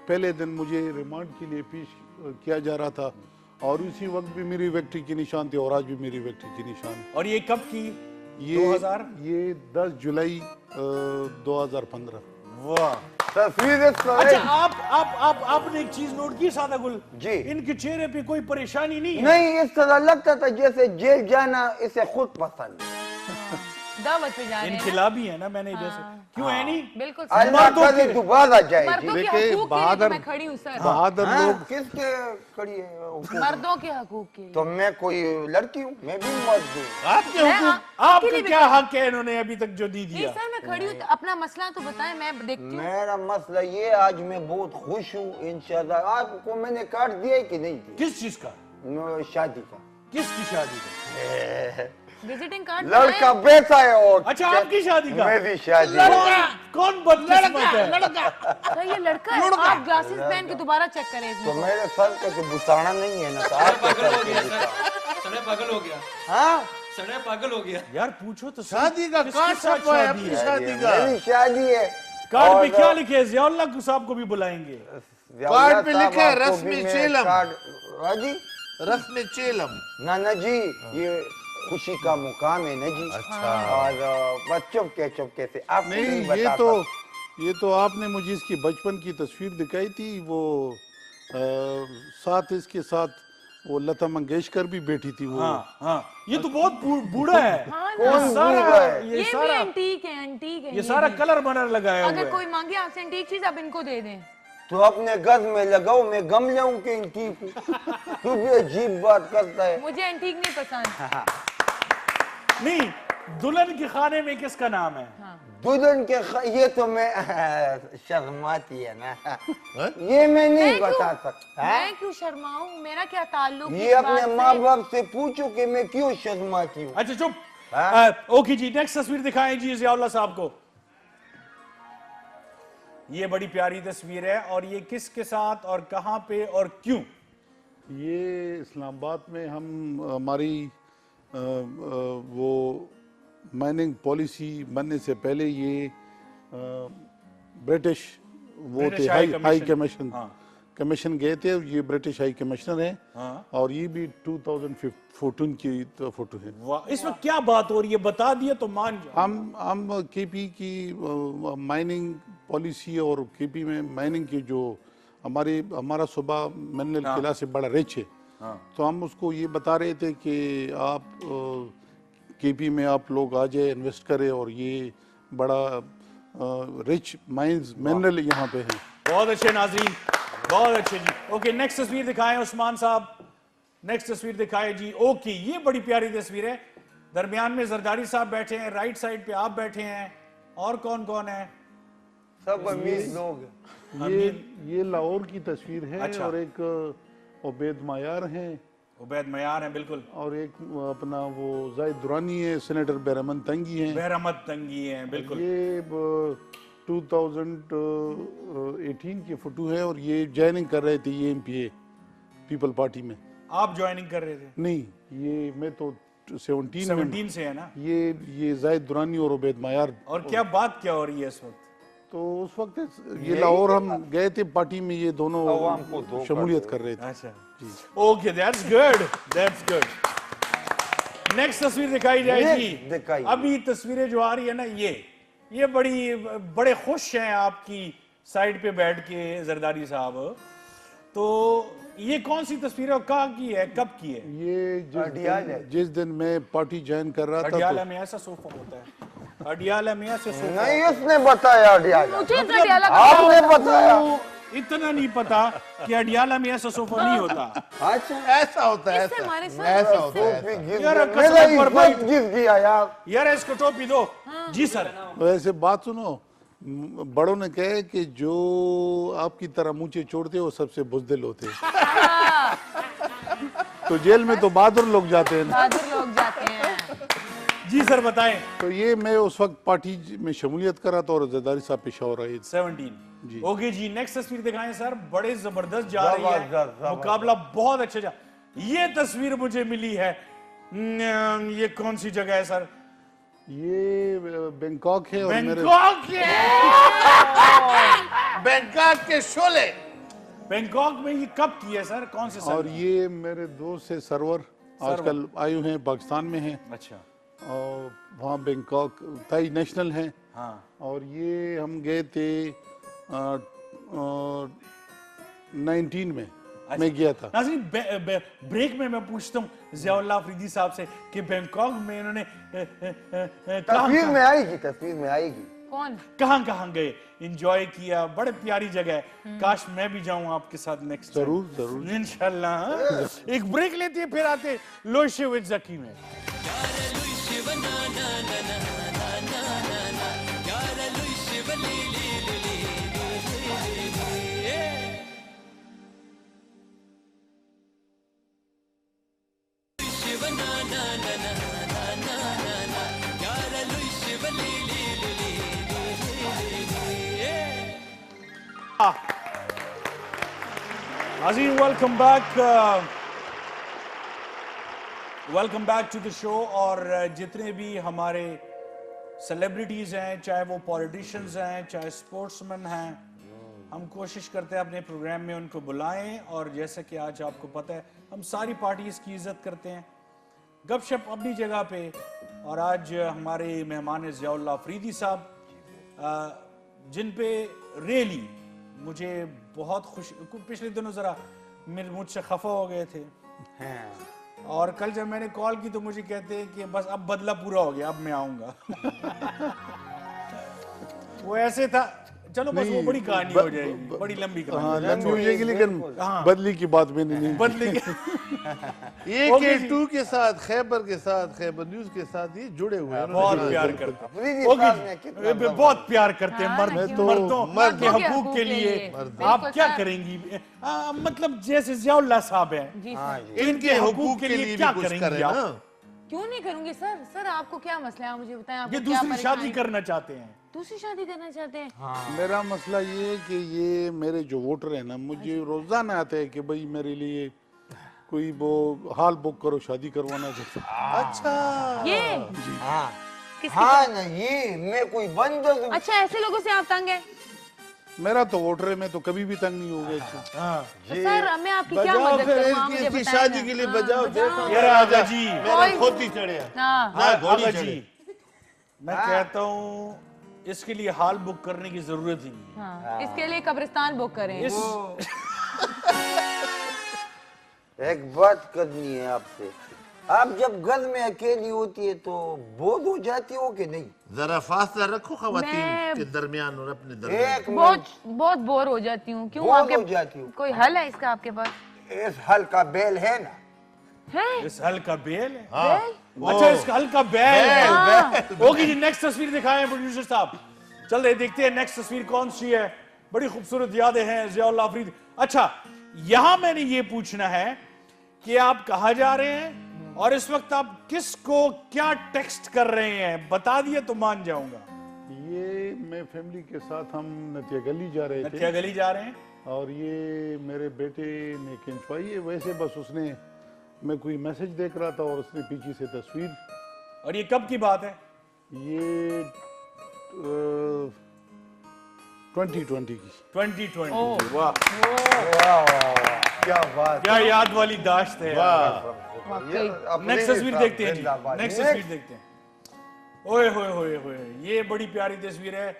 पहले दिन मुझे रिमांड के लिए पेश किया जा रहा था और उसी वक्त भी मेरी विक्ट्री के निशान थे और आज भी मेरी विक्ट्री के निशान। और ये कब की? ये 2000? ये 10 जुलाई 2015। वाह, तस्वीर अच्छा, आपने एक चीज नोट की सादा गुल जी। इनके चेहरे पे कोई परेशानी नहीं है। नहीं, इस तरह लगता था जैसे जेल जाना इसे खुद पसंद है। दावत पे जा रहे हैं ना? इनकलाबी है ना, मैंने जैसे क्यों है नहीं? बिल्कुल अल्लाह मर्दों करे के- दोबारा जाएगी। मर्दों के देखिए, हकूक के लिए तो मैं खड़ी हूँ सर। बहादुर हाँ, लोग किसके खड़ी है हुकूमत? मर्दों के हकूक के लिए। तो मैं कोई लड़की हूँ, मैं भी मर्द हूँ। आपके मैं हुकूक, आपके आपका लिए भी क्या खड़ी- हक है इन्होंने अभी तक जो दी नहीं दिया? सर, मैं खड़ी हूँ, अपना मसला तो बताएं, मैं देखती हूँ। मेरा मसला ये, आज मैं बहुत खुश हूँ इंशाल्लाह। आपको मैंने कार्ड दिया है कि नहीं दिया? किस चीज का? शादी का। किसकी शादी का? विजिटिंग कार्ड लड़का बैठा है और अच्छा, आपकी शादी का? मेरी शादी। कौन बदकिस्मत है? सर, ये लड़का है। आप ग्लासेस पहन के दोबारा चेक करें तो इसमें। मेरे सर पे तो बुसाना नहीं है ना, तो आपके सर पे बुसाना। सड़े पागल हो गया, हाँ, सड़े पागल हो गया। यार पूछो तो सही, शादी का किसके कार्ड साथ छपा है, शादी अपनी है? शादी का। मेरी शादी है। कार्ड और पे क्या लिखे है? जियाउल्लाह साहब को भी बुलाएंगे। कार्ड पे साहब, लिखा है, आपको रस्म भी मैं चेलम। हाँ जी, रस्म चेलम। नाना जी, ये खुशी का मुकाम है ना जी। अच्छा। और बस चुपके से आप नहीं, ये तो आपने मुझे इसकी बचपन की तस्वीर दिखाई थी, वो साथ इसके साथ वो लता मंगेशकर भी बैठी थी वो। हाँ हाँ, ये तो बहुत बूढ़ा है। हाँ ये ना, कौन बूढ़ा है? ये ये भी सारा एंटीक है, एंटीक है। ये सारा भी। कलर बनर लगाया हुआ अगर है। कोई मांगे आपसे एंटीक चीज, आप इनको दे दें। तो अपने घर में लगाओ, मैं गमले हूँ कि ठीक हूँ। तू भी अजीब बात करता है। मुझे एंटीक नहीं पसंद। नहीं, दुल्हन के खाने में किसका नाम है? दुल्हन के ये तो मैं शर्माती है ना, ये मैं नहीं बता सकता। मैं क्यों शर्माऊं? मेरा क्या ताल्लुक ये इस अपने बात माँ से? बाप से पूछो कि मैं क्यों शर्माती हूँ। अच्छा चुप। हाँ? ओके जी, नेक्स्ट तस्वीर दिखाएं जी ज़ियाउल्लाह साहब को। ये बड़ी प्यारी तस्वीर है और ये किसके साथ और कहां पे और क्यों? ये इस्लामाबाद में हम हमारी वो माइनिंग पॉलिसी बनने से पहले ये ब्रिटिश वो थे ब्रिटिश हाई कमीशन हाँ। कमीशन गए थे। ये ब्रिटिश हाई कमिश्नर हैं हाँ। और ये भी 2014 की तो फोटो है। वाह, इसमें क्या बात हो रही है बता दिए तो मान जाओ। हम केपी की माइनिंग पॉलिसी और केपी में माइनिंग की जो हमारा सूबा मिनरल किला से बड़ा रिच है, तो हम उसको ये बता रहे थे कि आप केपी में आप लोग आ जाए, इन्वेस्ट करें और ये बड़ा रिच माइंस मिनरल यहाँ पे हैं। बहुत अच्छे नाजरीन, बहुत अच्छे जी। ओके, नेक्स्ट तस्वीर दिखाएं उस्मान साहब, नेक्स्ट तस्वीर दिखाएं जी। ओके, ये बड़ी प्यारी तस्वीर है। दरमियान में जरदारी साहब बैठे हैं, राइट साइड पे आप बैठे हैं, और कौन कौन है? सब अमीर लोग हैं। ये लाहौर की तस्वीर है। अच्छा। और एक उबैद मायार हैं उबैद मयार हैं बिल्कुल, और एक अपना वो जाहिद दुरानी है, सेनेटर बहरमन तंगी हैं। बहरमत तंगी हैं बिल्कुल। ये 2018 की फोटो है और ये ज्वाइनिंग कर रहे थे ये एमपीए पीपल पार्टी में। आप ज्वाइनिंग कर रहे थे? नहीं, ये मैं तो 17 में। 17 से है ना। ये जाहिद दुरानी और उबैद मायार। और क्या बात क्या हो रही है इस वक्त? तो उस वक्त ये लाहौर हम गए थे पार्टी में, ये दोनों अवाम को धोखा शमूलियत कर रहे थे। अच्छा okay, that's good, that's good. Next तस्वीर दिखाई जाएगी। दिखाइए। अभी तस्वीरें जो आ रही है ना, ये बड़े खुश हैं आपकी साइड पे बैठ के जरदारी साहब। तो ये कौन सी तस्वीर है और कहाँ की है, कब की है? ये अडियाला। जिस दिन मैं पार्टी ज्वाइन कर रहा था अडियाला में ऐसा सोफा होता है? अडियाला में ऐसा सोफा? नहीं, उसने बताया अडियाला। मुझे तो अडियाला का आपने बताया। तो इतना नहीं पता कि अडियाला में ऐसा सोफा नहीं होता। अच्छा, ऐसा होता है, इससे हमारे साथ ऐसा होता है। टोपी गिर यार, गया। कसम मेरा पर भाई। इज्जत गिर गया यार। यार इसको टोपी दो। जी सर। वैसे बात सुनो, बड़ों ने कहे कि जो आपकी तरह मुंचे छोड़ते वो सबसे बुज़दिल होते हैं। तो जेल में तो बहादुर लोग जाते हैं ना। बहादुर लोग जाते हैं। जी सर बताएं। तो ये मैं उस वक्त पार्टी में शमूलियत करा था और जरदारी साहब पेशावर आए थे। 17 जी। ओके जी, नेक्स्ट तस्वीर दिखाएं सर। बड़े जबरदस्त जा रही है, जबरदस्त। मुकाबला बहुत अच्छा जा। ये तस्वीर मुझे मिली है, ये कौन सी जगह है सर? ये बैंकॉक है और मेरे बैंकॉक बैंकॉक के शोले। बैंकॉक में ये कब की है सर, कौन से साल? और ये मेरे दोस्त से सरवर आजकल आए हुए हैं, पाकिस्तान में हैं अच्छा और वहाँ बैंकॉक ताई नेशनल हैं। हाँ। और ये हम गए थे 19 में मैं गया था। नाज़रीन, ब्रेक में मैं पूछता हूँ ज़ियाउल्लाह अफरीदी साहब से कि बैंकॉक में इन्होंने तस्वीर में आएगी, तस्वीर में आएगी। कौन? कहाँ गए, एंजॉय किया, बड़े प्यारी जगह है। काश मैं भी जाऊं आपके साथ नेक्स्ट जरूर जरूर इंशाल्लाह। हाँ? एक ब्रेक लेते हैं, फिर आते लोशे विद जकी में। Azim, welcome back to the show। और जितने भी हमारे सेलिब्रिटीज हैं, चाहे वो पॉलिटिशियंस हैं, चाहे स्पोर्ट्समैन हैं, हम कोशिश करते हैं अपने प्रोग्राम में उनको बुलाएं। और जैसे कि आज आपको पता है, हम सारी पार्टीज की इज्जत करते हैं, गपशप अपनी जगह पे। और आज हमारे मेहमान ज़ियाउल्लाह अफरीदी साहब, जिन पे रियली मुझे बहुत खुशी, पिछले दिनों जरा मुझसे खफा हो गए थे। और कल जब मैंने कॉल की तो मुझे कहते हैं कि बस अब बदला पूरा हो गया, अब मैं आऊंगा। वो ऐसे था, चलो बस वो बड़ी कहानी हो जाएगी, बड़ी लंबी कहानी। हाँ, लंबी हो जाएगी, लेकिन बदली की बात मैंने नहीं बदली ये ओके के जी। 2 के साथ, खैबर न्यूज के साथ ये जुड़े हुए हैं। बहुत प्यार करते हैं। अफरीदी ओके साहब जी, ने कितना बहुत प्यार करते हैं हाँ, मर्द मैं तो- मर्दों मर्द के के हकूक हकूक के के लिए लिए। आप बिल्कुल क्या सर। करेंगी? मतलब जैसे जियाउल्लाह साहब हैं, जी हाँ सर। जी। इनके हकूक के लिए क्या भी कुछ करेंगी करें आप? ना। क्यों नहीं करूंगी सर? सर आपको क्या मसला है, आप मुझे बताएं। आपको ये क्या दूसरी शादी परेशानी? करना चाहते हैं। दूसरी शादी करना चाहते हैं? मेरा मसला ये है कि ये मेरे जो वोटर है ना, मुझे रोजाना आता है कि भाई मेरे लिए कोई वो हॉल बुक करो, शादी करवाना चाहता हूं। अच्छा, ये हाँ किसकी हाँ नहीं, मैं कोई बंदर अच्छा, ऐसे लोगों से आप तंग हैं? मेरा तो वोटर है, मैं तो कभी भी तंग नहीं हो गया इससे। हाँ तो सर मैं आपकी क्या बजाओ मदद फिर करूं? आप इसकी मुझे इसकी बताएं शादी ना। के लिए हाँ, बजाओ। देखो ये राजा जी, मेरा कोई- खोती चढ़े। हाँ। हाँ, घोड़ी आगा चढ़े। जी, मैं कहता हूँ इसके लिए हॉल बुक करने की जरूरत ही नहीं है। हाँ, इसके लिए कब्रिस्तान बुक करें। इस एक बात करनी है आपसे। आप जब घर में अकेली होती है तो बोर हो जाती हो कि नहीं? जरा फासला रखो खवातीन मैं- के दरमियान और अपने दरमियान। एक बहुत बहुत बोर हो जाती हूँ। क्यों? बोर आपके हो जाती हूँ। कोई हल है इसका आपके पास? इस हल का बेल है ना, है? इस हल का बेल है। बेल? अच्छा, इस हल का बैल है। हाँ। ओके जी, नेक्स्ट तस्वीर दिखाएं प्रोड्यूसर साहब। चल रहे देखते हैं नेक्स्ट तस्वीर कौन सी है। बड़ी खूबसूरत यादें हैं जियाउल्लाह अफरीदी। अच्छा, यहां मैंने ये पूछना है कि आप कहाँ जा रहे हैं और इस वक्त आप किसको क्या टेक्स्ट कर रहे हैं? बता दिए तो मान जाऊंगा। ये मैं फैमिली के साथ हम नतिया गली जा रहे नथिया थे गली जा रहे हैं। और ये मेरे बेटे ने खिंचवाई है। वैसे बस उसने, मैं कोई मैसेज देख रहा था और उसने पीछे से तस्वीर। और ये कब की बात है? ये 2020 की। 2020। वाह, क्या बात। क्या याद वाली दाश्त है। वाकई। नेक्स्ट तस्वीर देखते हैं जी। नेक्स्ट तस्वीर देखते हैं। ओए होए होए होए, ये बड़ी प्यारी तस्वीर है।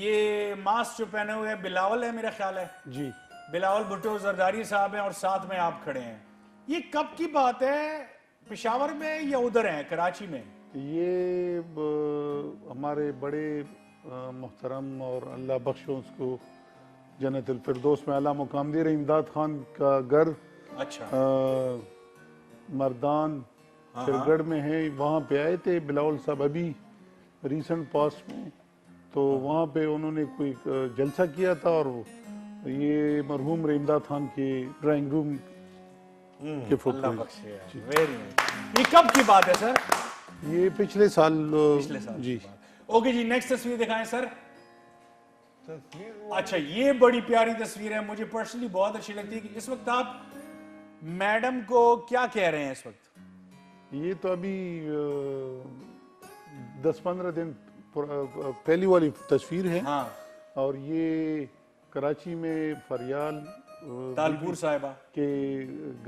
ये मास्क जो पहने हुए हैं बिलावल है मेरा ख्याल है। जी, बिलावल भुट्टो जरदारी साहब हैं और साथ में आप खड़े हैं। ये कब की बात है? पेशावर में या उधर है कराची में? ये हमारे बड़े मोहतरम और अल्लाह बख्शो उसको जन्नतुल फिरदौस में आला मुकाम दे रहे इमदाद खान का घर अच्छा, मर्दान फिरगढ़ में है। वहाँ पे आए थे बिलावल साहब अभी रिसेंट पास में। तो वहाँ पे उन्होंने कोई जलसा किया था और ये मरहूम इमदाद खान के ड्राइंग रूम के फोटो अल्लाह हैं। बख्शे। Very nice. ये कब की बात है सर? ये पिछले साल पिछले साल जी। की बात। ओके जी, नेक्स्ट तस्वीर दिखाएं सर। अच्छा, ये बड़ी प्यारी तस्वीर है, मुझे पर्सनली बहुत अच्छी लगती है। कि इस वक्त आप मैडम को क्या कह रहे हैं इस वक्त? ये तो अभी 10-15 दिन पहली वाली तस्वीर है। हाँ, और ये कराची में फरियाल तालपुर साहिबा। के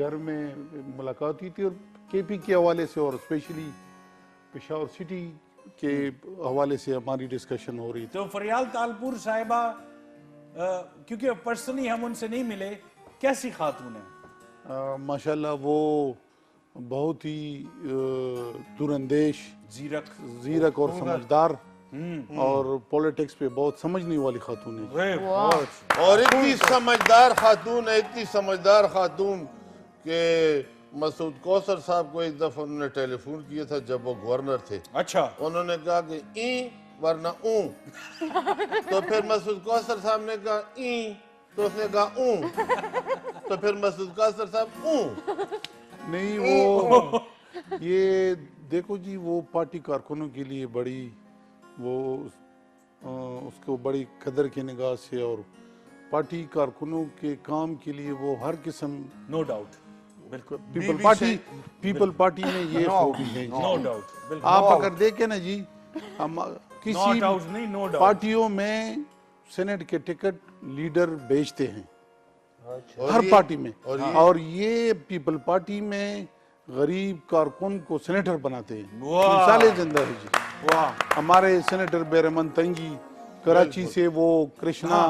घर में मुलाकात हुई थी और केपी के हवाले से और स्पेशली पेशावर सिटी के हवाले से हमारी डिस्कशन हो रही थी। तो फरियाल तालपुर साहिबा, क्योंकि पर्सनली हम उनसे नहीं मिले, कैसी खातून है? माशाल्लाह वो बहुत ही दूरंदेश, जीरक और समझदार और पॉलिटिक्स पे बहुत समझने वाली खातून है। और इतनी समझदार खातून है, इतनी समझदार खातून के मसूद कौसर साहब को एक दफा उन्होंने टेलीफोन किया था जब वो गवर्नर थे। अच्छा, उन्होंने कहा कि ई वरना ऊ। तो फिर मसूद कौसर साहब ने कहा ई, तो उसने कहा ऊ। तो फिर मसूद कौसर साहब ऊ। नहीं, वो ये देखो जी, वो पार्टी कारकुनों के लिए बड़ी वो उसको बड़ी कदर की निगाह से और पार्टी कारकुनों के काम के लिए वो हर किस्म, नो डाउट, बिल्कुल, पीपल पार्टी में ये खूबी है जी। नो डाउट, बिल्कुल। आप अगर देखें ना जी, हम किसी नो डाउट नहीं, नो डाउट। पार्टियों में सेनेट के टिकट लीडर बेचते हैं और हर ये- पार्टी में। और ये पीपल पार्टी में गरीब कारकुन को सेनेटर बनाते हैं। वाह। मिसाल जिंदा है जी। वाह, हमारे सेनेटर बेरमन तंगी कराची से, वो कृष्णा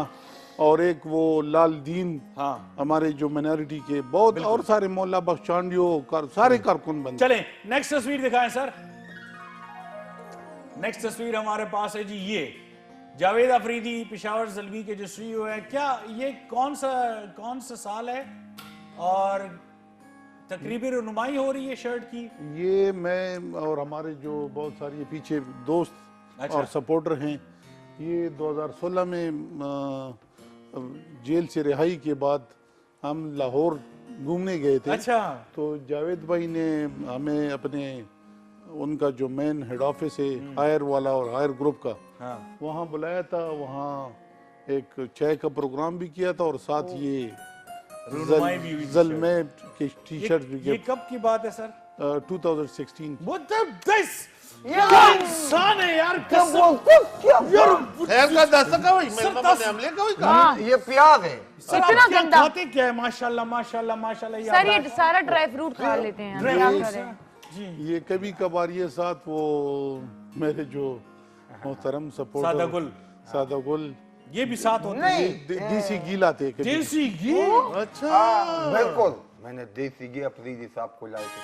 और एक वो लाल दीन, हाँ। हमारे जो माइनॉरिटी के बहुत, और सारे मोहल्ला बख्श चांडियो सारे कारकुन बनते। चलें नेक्स्ट तस्वीर दिखाएं सर। नेक्स्ट तस्वीर हमारे पास है जी, ये जावेद अफरीदी पेशावर जलवी के जो CEO है। क्या ये कौन सा साल है और तकरीबी रुनुमाई हो रही है शर्ट की। ये मैं और हमारे जो बहुत सारे ये पीछे दोस्त अच्छा। और सपोर्टर हैं, ये 2016 में जेल से रिहाई के बाद हम लाहौर घूमने गए थे। अच्छा। तो जावेद भाई ने हमें अपने उनका जो मेन हेड ऑफिस है हायर वाला और हायर ग्रुप का, हाँ। वहाँ बुलाया था। वहाँ एक चाय का प्रोग्राम भी किया था और साथ ये रुनुमाई भी हुई थी जलमे के टी शर्ट भी ये कब की बात है सर? 2016। What the this? यार, क्या इंसान है यार, क्या कसम। बोलते हो? क्या खैर का दस्तक है वही मेरे सर, मामा ने हमले का वही कहा। हाँ ये प्याज है। सर आप इतना क्या गंदा। खाते क्या है? माशाल्लाह माशाल्लाह माशाल्लाह। सर ये सारा ड्राई फ्रूट खा लेते हैं, ड्राई क्या फ्रूट्स करें? हैं। जी। ये कभी कभार ये साथ वो मेरे जो मोहतरम सपोर्टर सादा गुल। सादा गुल ये भी साथ होते हैं। नहीं देसी घी लाते हैं कभी। देसी घी। हाँ, बिल्कुल मैंने देसी घी अफरीदी साहब को लाए थे।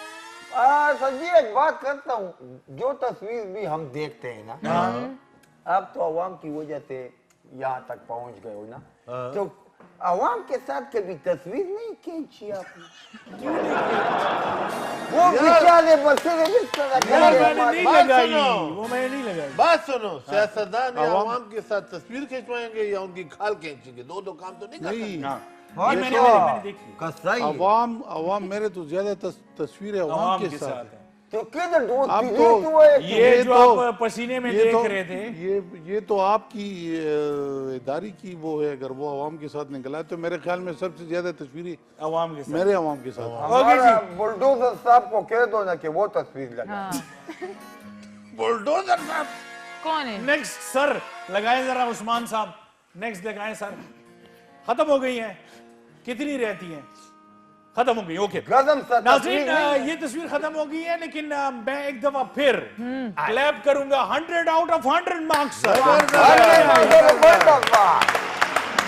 सर जी एक बात करता हूँ, जो तस्वीर भी हम देखते हैं ना, आप तो अवाम की वजह से यहाँ तक पहुँच गए हो ना, तो अवाम के साथ कभी तस्वीर नहीं खींची आपने? वो बेचारे बसेरे इस तरह वो के मैंने हैं। नहीं बात लगाई, सुनो। वो मैंने नहीं लगाई। बात सुनो, सियासतदान या आवाम के साथ तस्वीर खिंचवाएंगे या उनकी खाल खींचेंगे, दो काम तो नहीं कर सकते। नहीं, हाँ। हाँ, ये मैंने तो देखी। कसाई है। अवाम मेरे तो ज्यादा तस्वीरें अवाम आवाम के के साथ साथ है। है। तो किधर दो अब चीजें तो तो है। ये जो तो- आप पसीने में ये देख तो रहे थे, ये तो आपकी इदारी की वो है। अगर वो अवाम के साथ निकला है तो मेरे ख्याल में सबसे ज्यादा तस्वीरें अवाम के साथ। मेरे अवाम के साथ हैं। ओके जी। हमारा बुलडोजर साहब को कह दो ना कि वो तस्वीर लगा। हाँ बुलडोजर साहब कौन है? नेक्स्ट सर लगाएं जरा, उस्मान साहब नेक्स्ट लगाएं सर। खत्म हो गई है? कितनी रहती हैं? खत्म हो गई। ओके गजब सा नाज़रीन, तस्वीर नहीं है। ये तस्वीर खत्म हो गई है, लेकिन मैं एक दफा फिर क्लैप करूंगा। 100 आउट ऑफ 100 मार्क्स सर।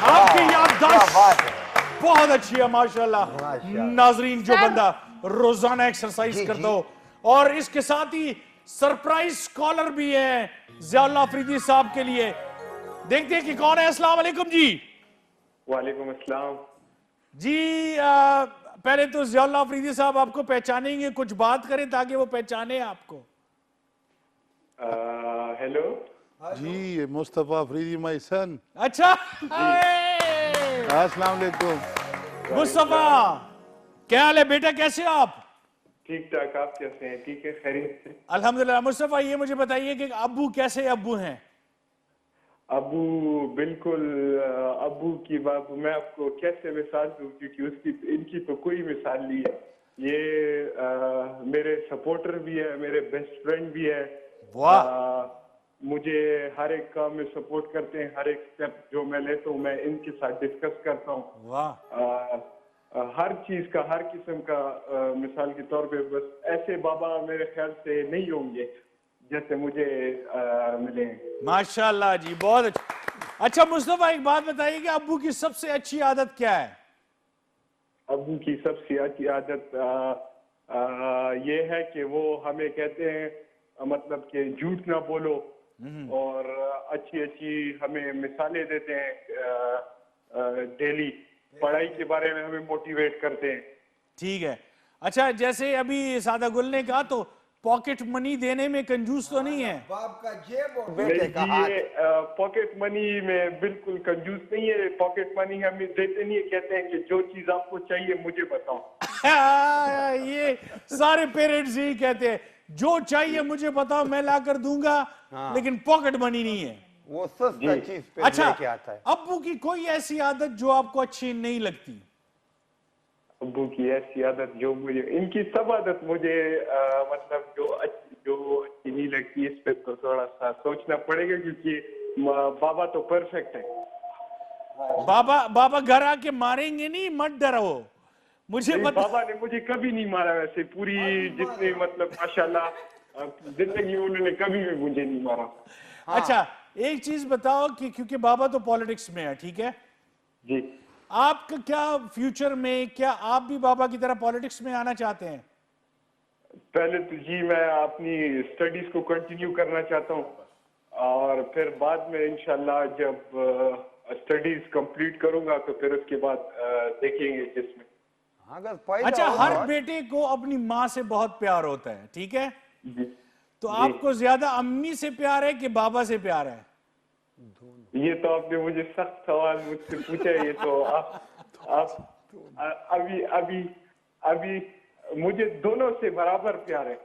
आपकी क्या याददाश्त बात है। बहुत अच्छी है माशाल्लाह। माशाल्लाह। नाजरीन, जो सर। बंदा रोजाना एक्सरसाइज जी, करता जी। हो और इसके साथ ही सरप्राइज कॉलर भी है ज़ियाउल्लाह अफरीदी साहब के लिए। देखते हैं कि कौन है। अस्सलाम वालेकुम जी। वालेकुम अस्सलाम। जी पहले तो ज़ियाउल्लाह अफरीदी साहब आपको पहचानेंगे, कुछ बात करें ताकि वो पहचाने आपको। हेलो। जी मुस्तफा अफरीदी माय सन। अच्छा। अस्सलाम वालेकुम। मुस्तफा क्या हाल है बेटा, कैसे हो आप? ठीक ठाक, आप कैसे हैं? ठीक है, खैरियत से। अल्हम्दुलिल्लाह। मुस्तफा ये मुझे बताइए कि अब्बू कैसे अब्बू हैं? अबू बिल्कुल अबू की बात मैं आपको कैसे मिसाल दूं, क्योंकि उसकी इनकी तो कोई मिसाल नहीं है। ये मेरे सपोर्टर भी है, मेरे बेस्ट फ्रेंड भी है। वाह। मुझे हर एक काम में सपोर्ट करते हैं, हर एक स्टेप जो मैं लेता हूँ मैं इनके साथ डिस्कस करता हूँ। वाह। हर चीज का, हर किस्म का मिसाल के तौर पे बस ऐसे बाबा मेरे ख्याल से नहीं होंगे जैसे मुझे मिले हैं। माशाल्लाह जी, बहुत अच्छा। अच्छा मुस्तफा एक बात बताइए कि अब्बू की सबसे अच्छी आदत क्या है? अबू की सबसे अच्छी आदत ये है कि वो हमें कहते हैं मतलब कि झूठ ना बोलो, और अच्छी अच्छी हमें मिसालें देते हैं। डेली पढ़ाई के बारे में हमें मोटिवेट करते हैं। ठीक है। अच्छा जैसे अभी सादा गुल ने कहा, तो पॉकेट मनी देने में कंजूस तो नहीं है? बाप का जेब और बेटे का नहीं, हाथ। ये पॉकेट मनी में बिल्कुल कंजूस नहीं है। पॉकेट मनी हमें देते नहीं है, कहते हैं कि जो चीज आपको चाहिए मुझे बताओ। ये सारे पेरेंट्स यही कहते हैं, जो चाहिए मुझे बताओ मैं ला कर दूंगा, लेकिन पॉकेट मनी नहीं है। वो सस्ता चीज पे अच्छा लेके आता है। अब्बू की कोई ऐसी आदत जो आपको अच्छी नहीं लगती? अबू की ऐसी आदत जो मुझे, इनकी सब आदत मुझे मतलब जो अच्छी नहीं लगती, इस पे तो थोड़ा सा सोचना पड़ेगा, क्योंकि बाबा तो परफेक्ट है। बाबा घर आके मारेंगे नहीं, मत डरो। मुझे नहीं, पता। बाबा ने मुझे कभी नहीं मारा, वैसे पूरी जितनी मतलब माशाल्लाह जिंदगी में उन्होंने कभी भी मुझे नहीं मारा। अच्छा एक चीज बताओ कि क्योंकि बाबा तो पॉलिटिक्स में है, ठीक है, जी आपका क्या फ्यूचर में, क्या आप भी बाबा की तरह पॉलिटिक्स में आना चाहते हैं? पहले तो जी मैं अपनी स्टडीज को कंटिन्यू करना चाहता हूँ, और फिर बाद में इंशाल्लाह जब स्टडीज कंप्लीट करूंगा तो फिर उसके बाद देखेंगे जिसमें। अगर पैदा अच्छा, हो हर तो- बेटे को अपनी माँ से बहुत प्यार होता है, ठीक है? जी तो आपको ज्यादा अम्मी से प्यार है कि बाबा से प्यार है? ये तो आपने मुझे सख्त सवाल मुझसे पूछा है। ये तो आप अभी अभी अभी मुझे दोनों से बराबर प्यार है,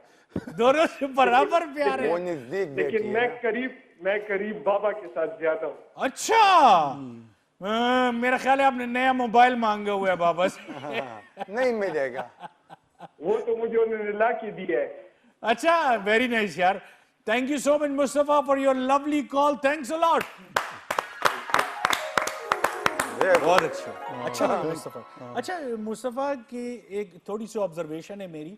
दोनों से बराबर प्यार वो है। नजदीक लेकिन बेटी मैं करीब बाबा के साथ ज्यादा हूँ। अच्छा, मेरा ख्याल है आपने नया मोबाइल मांगा हुआ है बाबा से। नहीं मिलेगा। वो तो मुझे उन्होंने ला के दिया है। अच्छा, वेरी नाइस यार। Thank you so much Mustafa for your lovely call, thanks a lot. बहुत अच्छा लगा मुस्तफा। अच्छा, मुस्तफा की एक थोड़ी सी ऑब्जर्वेशन है मेरी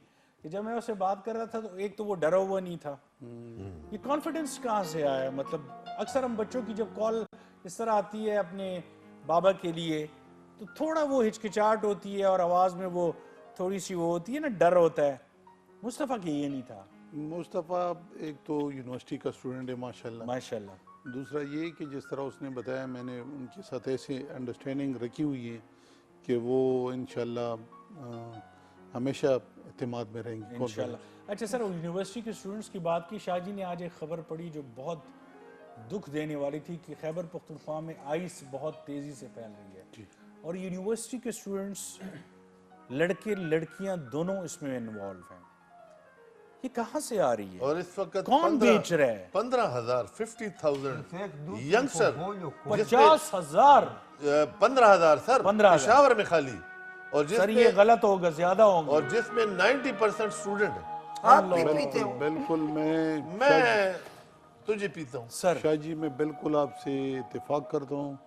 कि जब मैं उससे बात कर रहा था तो एक तो वो डरा हुआ नहीं था। ये कॉन्फिडेंस कहाँ से आया? मतलब अक्सर हम बच्चों की जब कॉल इस तरह आती है अपने बाबा के लिए तो थोड़ा वो हिचकिचाहट होती है और आवाज में वो थोड़ी सी वो होती है ना, डर होता है। मुस्तफा की ये नहीं था। मुस्तफ़ा एक तो यूनिवर्सिटी का स्टूडेंट है माशाल्लाह। माशाल्लाह। दूसरा ये कि जिस तरह उसने बताया, मैंने उनके साथ ऐसे अंडरस्टैंडिंग रखी हुई है कि वो इंशाल्लाह हमेशा इत्तेमाद में रहेंगे इंशाल्लाह। अच्छा सर, यूनिवर्सिटी के स्टूडेंट्स की बात की, शाहजी ने आज एक खबर पढ़ी जो बहुत दुख देने वाली थी कि खैबर पख्तूनख्वा में आइस बहुत तेजी से फैल रही है और यूनिवर्सिटी के स्टूडेंट्स, लड़के लड़कियां दोनों इसमें इन्वॉल्व हैं। ये कहां से आ रही है और इस वक्त कौन बेच रहा है? 15,000 50,000 यंगस्टर, 50,000 15,000 सर 15,000 पेशावर में खाली, और सर ये जिसमें गलत होगा, ज्यादा होगा। और जिसमें 90% स्टूडेंट है। आप भी पीते हो? बिल्कुल। मैं तुझे पीता हूँ सर। शाहजी, मैं बिल्कुल आपसे इत्तेफाक करता हूँ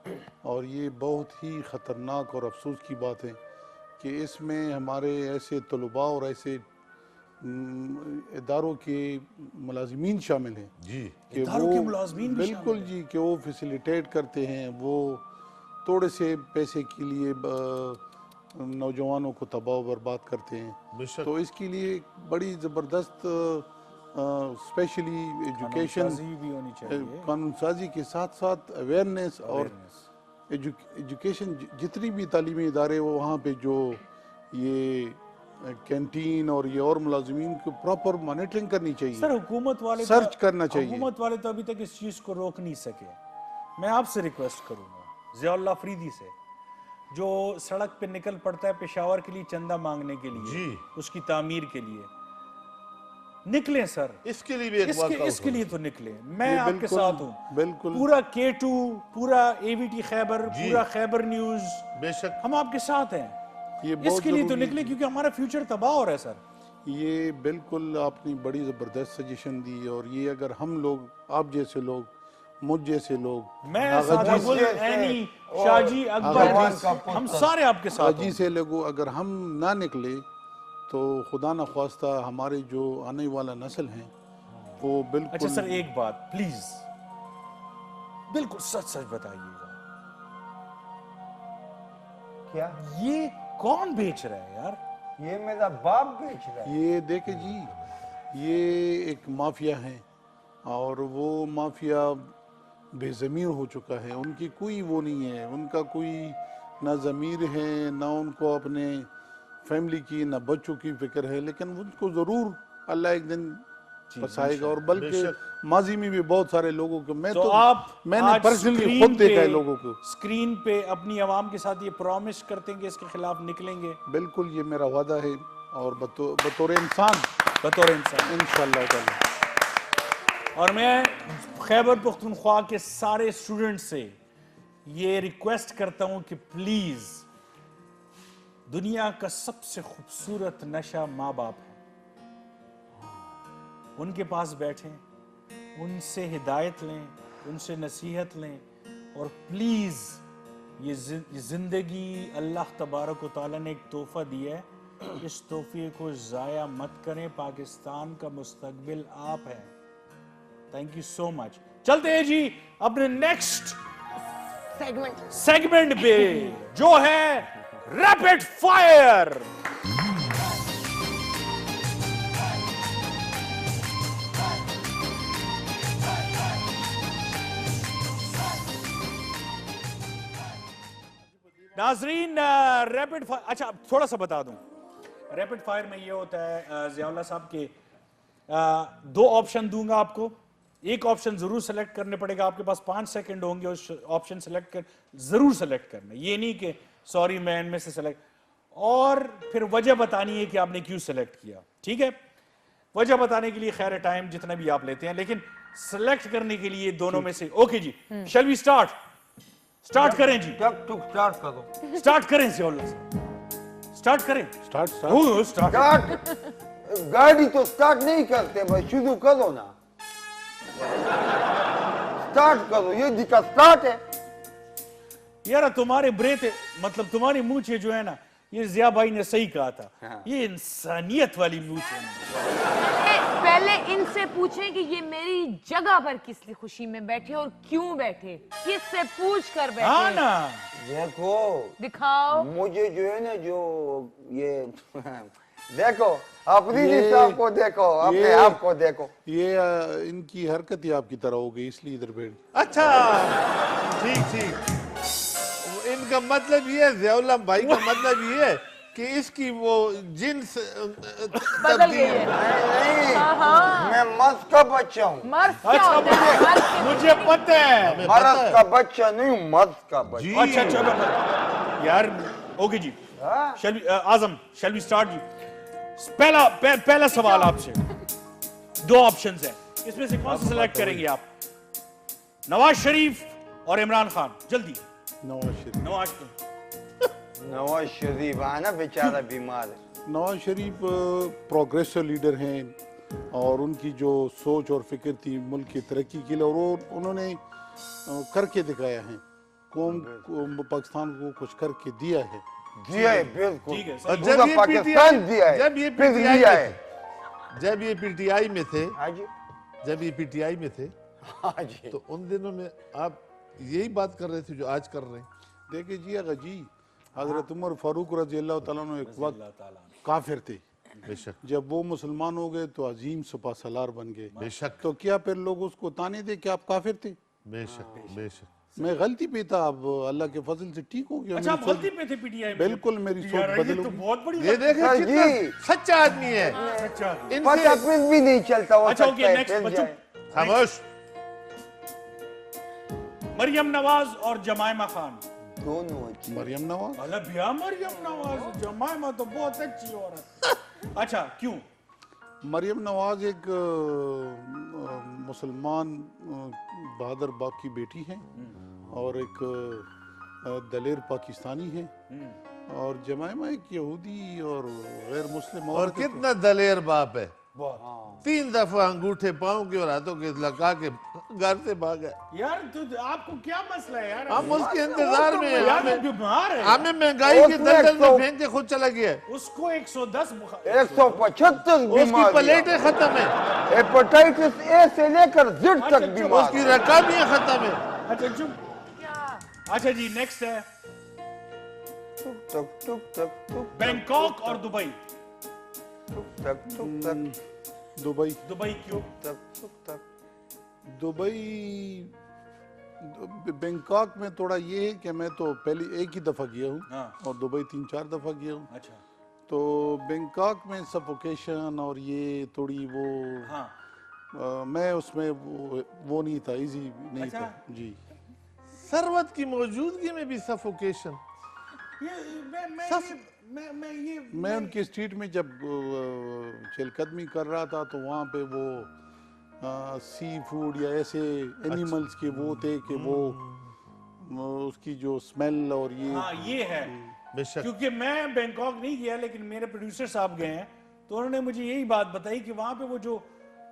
और ये बहुत ही ख़तरनाक और अफसोस की बात है कि इसमें हमारे ऐसे तलबा और ऐसे इदारों के मुलाजिमीन शामिल हैं जी, कि इदारों वो के मुलाजिमीन भी बिल्कुल शामिल जी, कि वो फैसिलिटेट करते हैं, वो थोड़े से पैसे के लिए नौजवानों को तबाह व बर्बाद करते हैं। बेशक। तो इसके लिए बड़ी ज़बरदस्त स्पेशली एजुकेशन कानूनसाजी भी होनी चाहिए। कानून साजी के साथ साथ अवेयरनेस और एजुकेशन, जितनी भी तालीमी इदारे वो वहाँ पे जो ये कैंटीन और ये और मुलाजिमीन को प्रॉपर मॉनिटरिंग करनी चाहिए। सर हुकूमत वाले सर्च करना चाहिए। हुकूमत वाले तो अभी तक इस चीज को रोक नहीं सके। मैं आपसे रिक्वेस्ट करूंगा जियाउल्लाह अफरीदी से, जो सड़क पे निकल पड़ता है पेशावर के लिए चंदा मांगने के लिए जी, उसकी तामीर के लिए, निकलें सर। इसके लिए भी एक इसके लिए तो निकले। मैं आपके बिल्कुल, साथ हूँ। बिल्कुल। पूरा K2, पूरा AVT खैबर, जी। पूरा खैबर न्यूज, बेशक हम आपके साथ हैं। ये बहुत इसके लिए तो ज़रूरी निकले क्योंकि हमारा फ्यूचर तबाह हो रहा है सर। ये बिल्कुल आपने बड़ी ज़बरदस्त सजेशन दी और ये अगर हम लोग, आप जैसे लोग, मुझ जैसे लोग, मैं आगा जी सादाबुल, से- एनी, और शाहजी, अकबर, भगवान का हम सारे आपके साथ आजी हैं। से लोगों, अगर हम ना निकले तो खुदा न ख्वास्ता हमारे जो आने वाला नस्ल है वो बिल्कुल। अच्छा सर, एक बात प्लीज, बिल्कुल सच सच बताइएगा, क्या ये कौन बेच रहा है यार? ये मेरा बाप बेच रहा है? ये देखे जी, ये एक माफिया है और वो माफिया बेज़मीर हो चुका है। उनकी कोई वो नहीं है, उनका कोई ना ज़मीर है, ना उनको अपने फैमिली की, ना बच्चों की फिक्र है, लेकिन उनको ज़रूर अल्लाह एक दिन फंसाएगा। और बल्कि माजी में भी बहुत सारे लोगों को तो आप मैंने आज पर्सनली स्क्रीन खुद देखा है पे- लोगों को। स्क्रीन पे अपनी आवाम के साथ ये प्रॉमिस करते हैं कि इसके खिलाफ निकलेंगे बिल्कुल, ये मेरा वादा है और बतौर इंसान बतौर इंसान। इंशाअल्लाह ताला। और मैं खैबर पख्तूनख्वा के सारे स्टूडेंट से ये रिक्वेस्ट करता हूं कि प्लीज, दुनिया का सबसे खूबसूरत नशा माँ बाप है, उनके पास बैठें, उनसे हिदायत लें, उनसे नसीहत लें और प्लीज ये जिंदगी अल्लाह तबारक व तआला ने एक तोहफा दिया है, इस तोहफे को ज़ाया मत करें। पाकिस्तान का मुस्तकबिल आप हैं। Thank you so much. चलते हैं जी अपने नेक्स्ट सेगमेंट पे, जो है रैपिड फायर। नाजरीन रैपिड फायर, अच्छा थोड़ा सा बता दूं, रैपिड फायर में ये होता है ज़ियाउल्लाह साहब के 2 ऑप्शन दूंगा आपको, एक ऑप्शन जरूर सेलेक्ट करने पड़ेगा, आपके पास 5 सेकंड होंगे उस ऑप्शन सेलेक्ट कर, जरूर सेलेक्ट करना, ये नहीं कि सॉरी मैं इनमें से सेलेक्ट, और फिर वजह बतानी है कि आपने क्यों सेलेक्ट किया, ठीक है। वजह बताने के लिए खैर टाइम जितना भी आप लेते हैं, लेकिन सेलेक्ट करने के लिए दोनों में से, ओके जी, शैल वी स्टार्ट करें जी, टक टुक स्टार्ट करो। स्टार्ट करें ज़ियाउल्लाह साहब, स्टार्ट करें, स्टार्ट स्टार्ट गाड़ी तो स्टार्ट नहीं करते भाई, शुरू करो ना, स्टार्ट करो, ये जी का स्टार्ट है। यार तुम्हारे ब्रेथ मतलब तुम्हारी मूछें जो है ना, ये जिया भाई ने सही कहा था, हाँ। ये इंसानियत वाली मूछें हैं। पहले इनसे पूछें कि ये मेरी जगह पर किस लिए खुशी में बैठे और क्यों बैठे, किससे पूछ कर बैठे। हाँ ना, देखो दिखाओ। मुझे जो है ना, जो ये देखो अफरीदी साहब को देखो, अपने आप को देखो, ये इनकी हरकत ही आपकी तरह हो गई, इसलिए इधर बैठ। अच्छा, ठीक। इनका मतलब ये है, ज़ियाउल्लाह भाई का मतलब ये है कि इसकी वो जिन्स बदल गई है। नहीं, हाँ। मैं मर्द का बच्चा हूँ, मर्द क्या अच्छा होता है? मर्द के मुझे पता है, मर्द का बच्चा नहीं हूँ, मर्द का बच्चा। अच्छा चलो यार, ओके जी, हाँ? आजम शैल वी स्टार्ट जी। पहला सवाल आपसे, 2 ऑप्शंस है, इसमें से कौन सा सेलेक्ट करेंगे आप? नवाज शरीफ और इमरान खान, जल्दी। नवाज शरीफ आना बेचारा बीमार है। नवाज शरीफ प्रोग्रेसिव लीडर हैं और उनकी जो सोच और फिक्र थी मुल्क की तरक्की के लिए, और वो उन्होंने करके दिखाया है, कौम पाकिस्तान को कुछ करके दिया है। दिया है बिल्कुल, ठीक है, और पूरा पाकिस्तान दिया है, जब ये फिर दिया है। जब ये पीटीआई में थे, हाँ जी, जब ये पीटीआई में थे, हाँ जी, तो उन दिनों में आप यही बात कर रहे थे जो आज कर रहे हैं। देखिए जी, अगर जी हजरत उमर फारूक रज़ी अल्लाह ताला अन्हु एक वक्त काफिर थे, बेशक जब वो मुसलमान हो गए तो अजीम सुपा सलार बन गए, बेशक तो क्या फिर लोग उसको ताने दे कि आप काफिर थे? बेशक मैं गलती पे था, अब अल्लाह के फजल से ठीक हो गया। अच्छा आप मेरी सोच- गलती पे थे पीटीआई में? बिल्कुल मेरी सोच यार, ये बदल तो गई। बहुत बड़ी ये देखे सर कितना जी। सच्चा आदमी है। अच्छा पता इनसे कुछ भी नहीं चलता, वो अच्छा सच्चा ओके, है, नेक्स्ट फैल बच्चों, जाए। खामोश। मरियम नवाज और जमायमा खान। दोनों अच्छी। मरियम नवाज, अरे भैया मरियम नवाज, जमायमा तो बहुत अच्छी औरत। अच्छा क्यों? मरियम नवाज एक मुसलमान बहादुर बाप की बेटी है और एक दलेर पाकिस्तानी है, और जमायमा एक यहूदी और गैर मुस्लिम और औरत है। कितना दलेर बाप है, बहुत 3 दफा अंगूठे पाँव के और हाथों के लगा के घर से भागा। यार तो आपको क्या मसला है यार? हम उसके इंतजार में हैं। यार हमें वो बीमार है, हमें महंगाई के उसने दलदल में 100 फेंक के खुद चला गया है। उसको 110 175 उसकी बीमार, प्लेटें खत्म है, हेपेटाइटिस ए से लेकर जेड अच्छा, तक जो बीमार उसकी है। रकाबियां खत्म है। अच्छा चुप। अच्छा जी नेक्स्ट है टुक टक टुक टक टुक बैंकॉक और दुबई। टुक टक टुक टक दुबई। दुबई क्यों? टक टुक टक। दुबई बैंकॉक में थोड़ा ये है कि मैं तो पहले एक ही दफा गया हूँ हाँ। और दुबई 3-4 दफा गया हूँ, अच्छा तो बैंकॉक में सफोकेशन और ये थोड़ी वो हाँ मैं उसमें वो नहीं था, इजी नहीं अच्छा। था जी। सरवत की मौजूदगी में भी सफोकेशन। ये मैं उनकी स्ट्रीट में जब चहलकदमी कर रहा था तो वहाँ पे वो सी फूड या ऐसे एनिमल्स के वो थे कि वो उसकी जो स्मेल और ये हाँ ये है, बेशक क्योंकि मैं बैंकॉक नहीं गया लेकिन मेरे प्रोड्यूसर साहब गए हैं, तो उन्होंने मुझे यही बात बताई कि वहाँ पे वो जो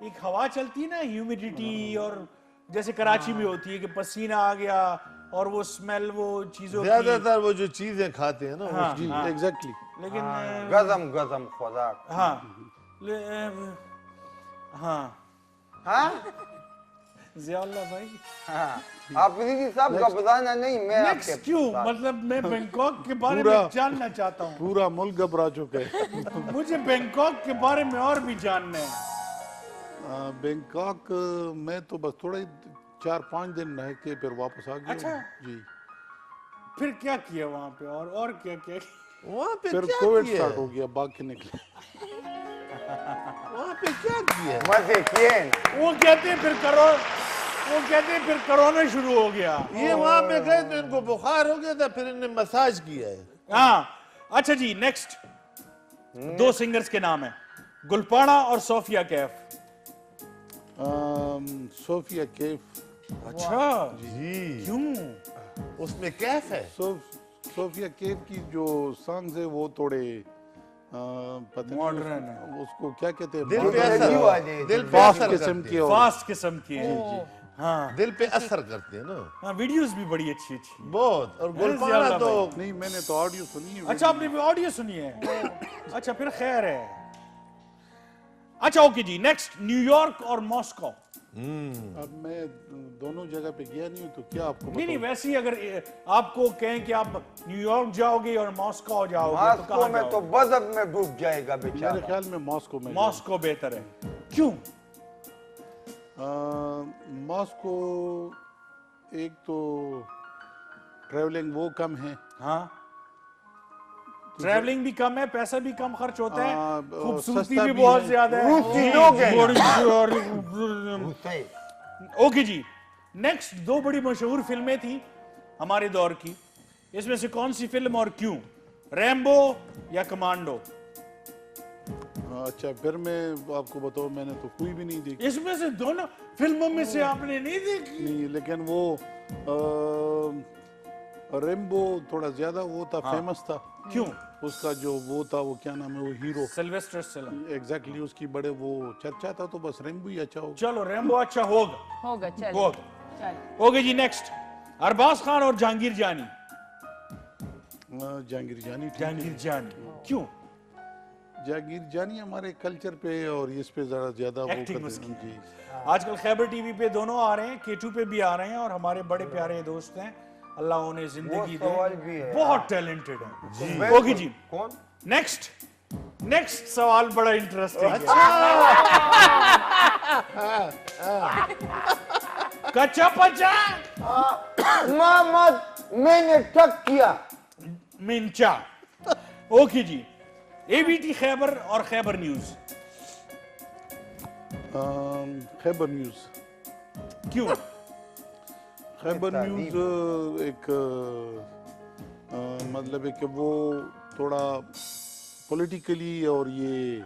एक हवा चलती है ना, ह्यूमिडिटी, और जैसे कराची में होती है कि पसीना आ गया और वो स्मेल वो चीजों की, ज्यादातर वो जो चीजें खाते हैं ना, हाँ, जी हाँ, एग्जैक्टली। लेकिन गजम गजम खुराक। हाँ हाँ हाँ ज़ियाउल्लाह भाई हाँ, आप इसी साहब का बताना नहीं, मैं नेक्स्ट आपके क्यों, साथ। मतलब मैं बैंकॉक के बारे पूरा- में जानना चाहता हूँ, पूरा मुल्क घबरा चुका है। मुझे बैंकॉक के बारे में और भी जानना है। बैंकॉक मैं तो बस थोड़ा ही 4-5 दिन रह के फिर वापस आ गया अच्छा। जी। फिर क्या किया वहां पे और क्या क्या? वहाँ पे फिर क्या कोविड किया स्टार्ट हो गया, भाग के निकले। वहाँ पे क्या किया? मजे किए ना। वो कहते हैं फिर कोरोना शुरू हो गया। ये वहाँ पे गए तो इनको बुखार हो गया था, फिर इन्हें मसाज किया है। हाँ, अच्छा जी, नेक्स्ट 2 सिंगर्स के नाम है, गुलपाड़ा और सोफिया कैफ। सोफिया कैफ। अच्छा जी, क्यों? उसमें कैफ है। सोफिया कैफ की जो सॉन्ग्स है वो थोड़े पता नहीं मॉडर्न है, उसको क्या कहते हैं, दिल पे ये असर, अजीब आवाज है। दिल पे फास्ट असर किस्म करते की हैं। और फास्ट किस्म की है। हाँ दिल पे असर करते हैं ना हाँ, वीडियोस भी बड़ी अच्छी अच्छी। बहुत। और गुलपाड़ा ज्यादा तो नहीं, मैंने तो ऑडियो सुनी है। अच्छा, आपने भी ऑडियो सुनी है? अच्छा, फिर खैर है। अच्छा ओके जी, नेक्स्ट न्यूयॉर्क और मॉस्को। अब मैं दोनों जगह पे गया नहीं हूँ, तो क्या आपको नहीं बताऊं? वैसे ही अगर आपको कहें कि आप न्यूयॉर्क जाओगे और मॉस्को जाओगे तो मॉस्को कहाँ में तो जाओगे? बजट में डूब जाएगा मेरे बेचारा। ख्याल में मॉस्को में मॉस्को बेहतर है। क्यों? मॉस्को एक तो ट्रैवलिंग वो कम है, हाँ, ट्रैवलिंग भी कम है, पैसा भी कम खर्च होता है, खूबसूरती सस्ता भी भी बहुत है। ज्यादा है। रूसी लोग हैं जी। सही। ओके जी, नेक्स्ट 2 बड़ी मशहूर फिल्में थी हमारे दौर की, इसमें से कौन सी फिल्म और क्यों? रैम्बो या कमांडो? अच्छा, फिर मैं आपको बताऊं, मैंने तो कोई भी नहीं देखी। इसमें से दोनों फिल्मों में से आपने नहीं देखी? नहीं, लेकिन वो रेम्बो थोड़ा ज्यादा वो था, फेमस था। क्यों? उसका जो वो था, वो क्या नाम है, वो हीरो, सिल्वेस्टर स्टेलोन। एग्जैक्टली उसकी बड़े वो चर्चा था, तो बस रेम्बो ही अच्छा हो। चलो रैम्बो अच्छा होगा। होगा, चल होगा। चल। ओके जी, नेक्स्ट अरबाज खान और जहांगीर जानी। जहांगीर जानी ठीक है। जहांगीर जानी क्यों? जहांगीर जानी हमारे कल्चर पे और इस पे ज्यादा वो Acting करते उसकी। हैं। जी, आजकल खैबर टीवी पे दोनों आ रहे हैं, K2 पे भी आ रहे हैं, और हमारे बड़े प्यारे दोस्त हैं, अल्लाह उन्हें जिंदगी वो सवाल भी दे, है। बहुत टैलेंटेड है जी। बिल्कुल। ओके जी, कौन? नेक्स्ट सवाल बड़ा इंटरेस्टिंग है। कच्चा पचा मोहम्मद, मैंने ठग किया। मिंचा। ओके जी, एबीटी खैबर और खैबर न्यूज। खैबर न्यूज। क्यों? खैबर न्यूज एक मतलब है कि वो थोड़ा पॉलिटिकली और ये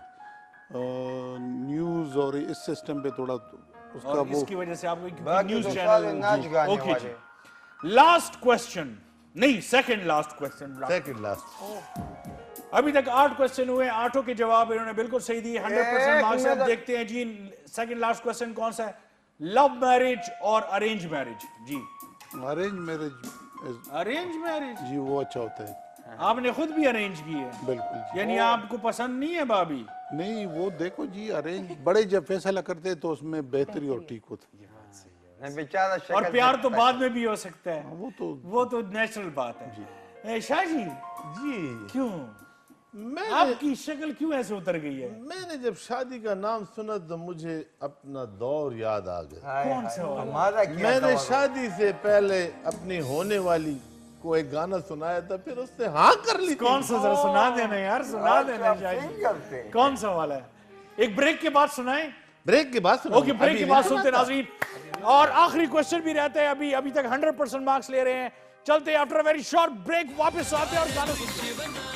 न्यूज और इस सिस्टम पे थोड़ा उसका और वो इसकी वजह से आपको बाकी न्यूज तो चैनल। सारे नाच गाने ओके वाले। जी, लास्ट क्वेश्चन, नहीं second last question. Second last. अभी तक 8 क्वेश्चन हुए, 8 के जवाब इन्होंने बिल्कुल सही दिए, 100% एक मार्क्स। अब मिनट। देखते हैं जी सेकंड लास्ट क्वेश्चन कौन सा है, लव मैरिज और अरेंज मैरिज। जी अरेंज मैरिज, अरेंज मैरिज, जी वो अच्छा होता है। आपने खुद भी अरेंज की है? बिल्कुल जी। यानी आपको पसंद नहीं है भाभी? नहीं, वो देखो जी, अरेंज बड़े जब फैसला करते हैं तो उसमें बेहतरी और ठीक होता है। नहीं, बेचारा शक्ल और प्यार तो देखता बाद में भी हो सकता है, वो तो नेचुरल बात है। शाह जी, जी, क्यों आपकी शक्ल क्यों ऐसे उतर गई है? मैंने जब शादी का नाम सुना तो मुझे अपना दौर याद आ गया। हाय, कौन हाय, सा वाला? हमारा क्या मैंने दौर? शादी से पहले अपनी होने वाली को एक गाना सुनाया था, फिर उससे हाँ कर ली थी। कौन सा, जरा सुना देना यार, सुना देना अच्छा, शाह जी। सिंगर थे। कौन सा वाला है? एक ब्रेक के बाद सुनाएं। ब्रेक के बाद सुना। ओके, ब्रेक के बाद सुनते नाज़रीन। और आखिरी क्वेश्चन भी रहता है, अभी तक 100% मार्क्स ले रहे हैं। चलते after a very short break वापस आते हैं और गाना सुनते हैं।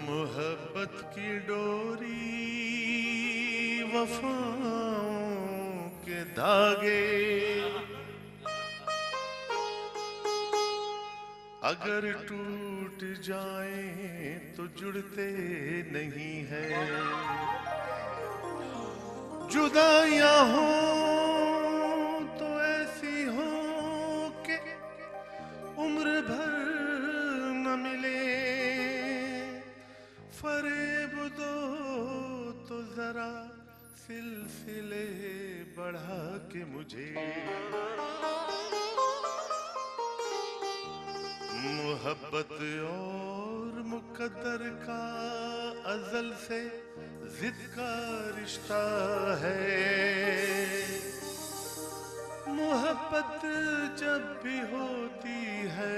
मोहब्बत की डोरी वफाओं के धागे, अगर टूट जाए तो जुड़ते नहीं है। जुदाइयां हो तो ऐसी हो कि उम्र भर न मिले। फरेब दो तो जरा सिलसिले बढ़ा के मुझे मोहब्बत और मुकद्दर का अज़ल से जिद का रिश्ता है। मोहब्बत जब भी होती है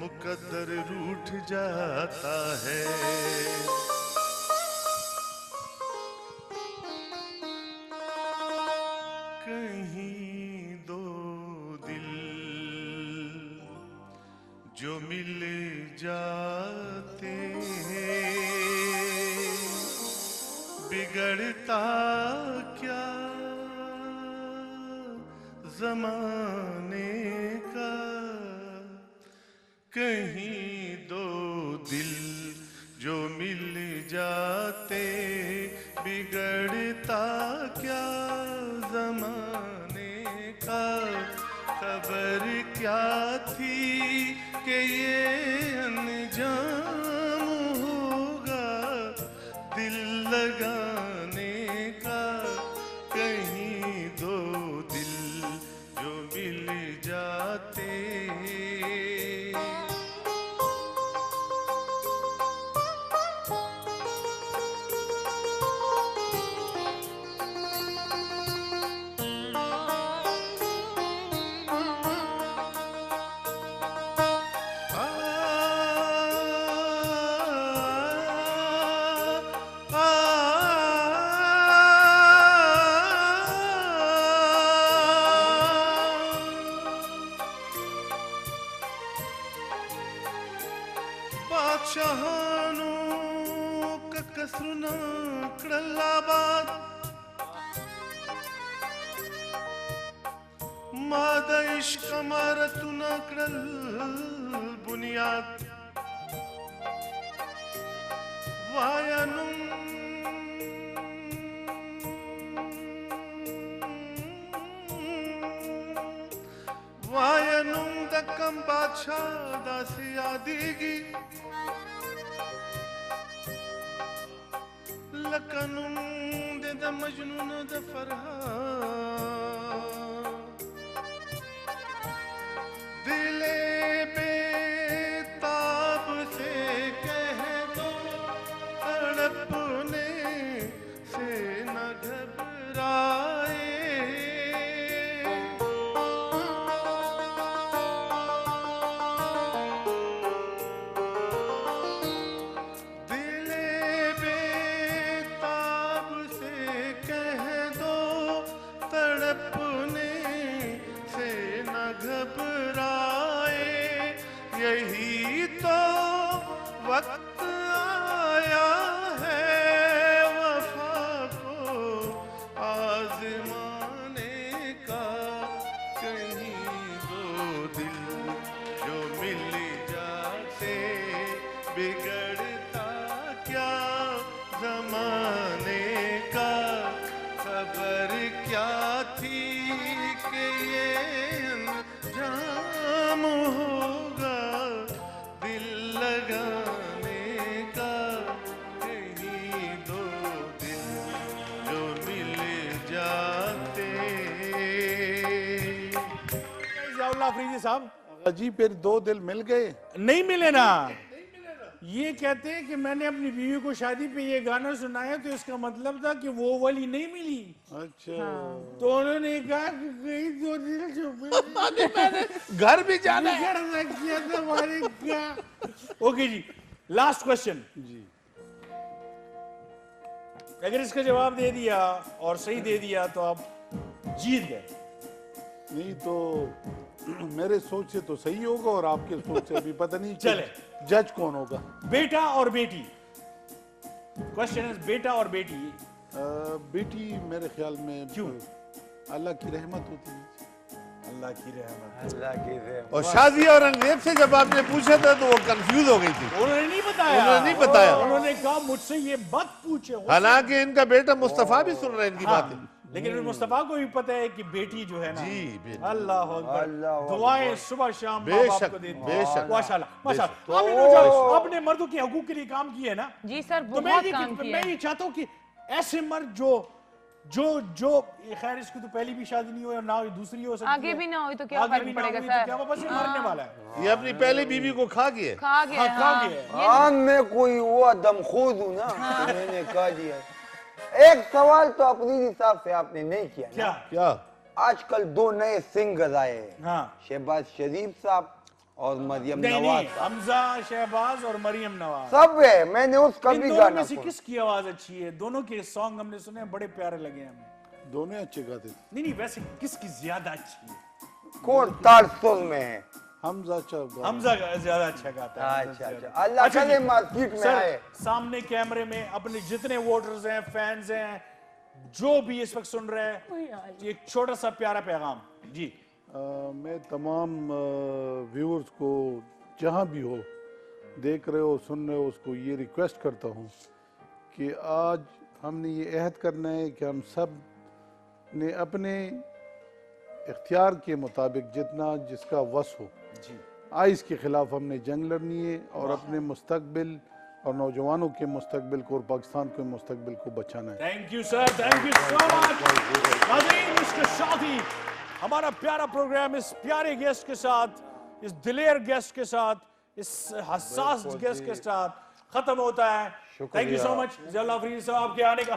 मुकद्दर रूठ जाता है। कहीं दो दिल जो मिल जाते बिगड़ता क्या ज़माने का। कहीं दो दिल जो मिल जाते बिगड़ता क्या ज़माने का। खबर क्या थी कि ये अंजाम होगा दिल लगाने का। कहीं दो दिल जो मिल जाते बादशाहानों का कसरुना क्रल्लाबाद मादा इश्क मारतुना क्रल बुनियाद वायनुम वायनुम दक्कम बादशाह दासी आदीगी लकनुम दे द मजनून द फरहाद दिले बेताब से कह दो तड़पने से न घबराए। यही तो वक्त आया है वफा को आज़माने का। कहीं दो दिल जो मिल जाते बिगड़ता क्या ज़माने का। खबर क्या थी कि ये अंजाम होगा दिल लगाने का। कहीं दो दिल जो मिल जाते। अफरीदी साहब जी फिर दो दिल मिल गए? नहीं मिले ना। ये कहते हैं कि मैंने अपनी बीवी को शादी पे ये गाना सुनाया तो इसका मतलब था कि वो वाली नहीं मिली। अच्छा तो उन्होंने कहा कि कहीं दो दिल जो घर भी जाना है। किया था हमारे क्या। ओके जी, लास्ट क्वेश्चन जी। अगर इसका जवाब दे दिया और सही दे दिया तो आप जीत गए। नहीं तो मेरे सोच से तो सही होगा और आपके सोच से अभी पता नहीं चले जज कौन होगा। बेटा और बेटी, क्वेश्चन इज बेटा और बेटी। बेटी मेरे ख्याल में क्यों? अल्लाह की रहमत होती है। अल्लाह की रहमत। अल्लाह की रहमत। और शादी औरंगजेब से जब आपने पूछा था तो वो कंफ्यूज हो गई थी। उन्होंने नहीं बताया। उन्होंने नहीं बताया। उन्होंने कहा मुझसे ये मत पूछे। हालांकि इनका बेटा मुस्तफा भी सुन रहा है इनकी बातें। लेकिन मुस्तफा को भी पता है कि बेटी जो है ना, जी बेटी। अल्लाह अकबर, अल्लाह दुआएं सुबह शाम माँ बाप बेशक, को देती हैं। बेशक। माशाल्लाह माशाल्लाह। तो आपने मर्दों के हकूक के लिए काम किए ना। जी सर, तो बहुत काम किया मैं ये चाहता हूँ कि ऐसे मर्द जो जो जो ये खैर इसकी तो पहली भी शादी नहीं हुई और ना ये दूसरी हो सकती आगे है। भी ना हुई तो क्या आगे फर्क भी ना पड़ेगा हुई सर? तो क्या वापस ये मरने वाला है। ये अपनी पहली बीवी को खा गया। खा गया, हाँ, खा हाँ। गया। हाँ मैं कोई हुआ दमखोद हूँ ना तो मैंने कहा दिया। एक सवाल तो अपनी हिसाब से आपने नहीं किया ना। क्या क्या? आजकल 2 नए सिंगर आए हैं, हाँ शहबाज शरीफ साहब और मरियम नहीं नवाज नहीं साहब। हमजा शहबाज और मरियम नवाज सब है, मैंने उसका इन भी दोनों गाना में से सुना। किसकी आवाज अच्छी है? दोनों के सॉन्ग हमने सुने बड़े प्यारे लगे हमें। दोनों अच्छे गाते थे। नहीं नहीं वैसे किसकी ज्यादा अच्छी है? कौन तारसुर में है? हमजा अच्छा गा- हमजा ज्यादा अच्छा गाता है। अच्छा अच्छा, अल्लाह अच्छा करे जी, मार्केट में सर, आए। सामने कैमरे में अपने जितने वोटर्स हैं, फैंस हैं, जो भी इस वक्त सुन रहे हैं, एक छोटा सा प्यारा पैगाम जी। मैं तमाम व्यूअर्स को जहाँ भी हो, देख रहे हो, सुन रहे हो, उसको ये रिक्वेस्ट करता हूँ कि आज हमने ये अहद करना है कि हम सब ने अपने इख्तियार के मुताबिक जितना जिसका वस हो आइस के खिलाफ हमने जंग लड़नी है और अपने मुस्तकबिल और नौजवानों के मुस्तकबिल को और पाकिस्तान के मुस्तकबिल को बचाना है। Thank you sir, thank you so much. नाज़रीन, इश्क शादी हमारा प्यारा प्रोग्राम इस प्यारे गेस्ट के साथ, इस दिलेर गेस्ट के साथ, इस हसास गेस्ट के साथ खत्म होता है। थैंक यू सो मच जल्ला फरीद साहब आपके आने का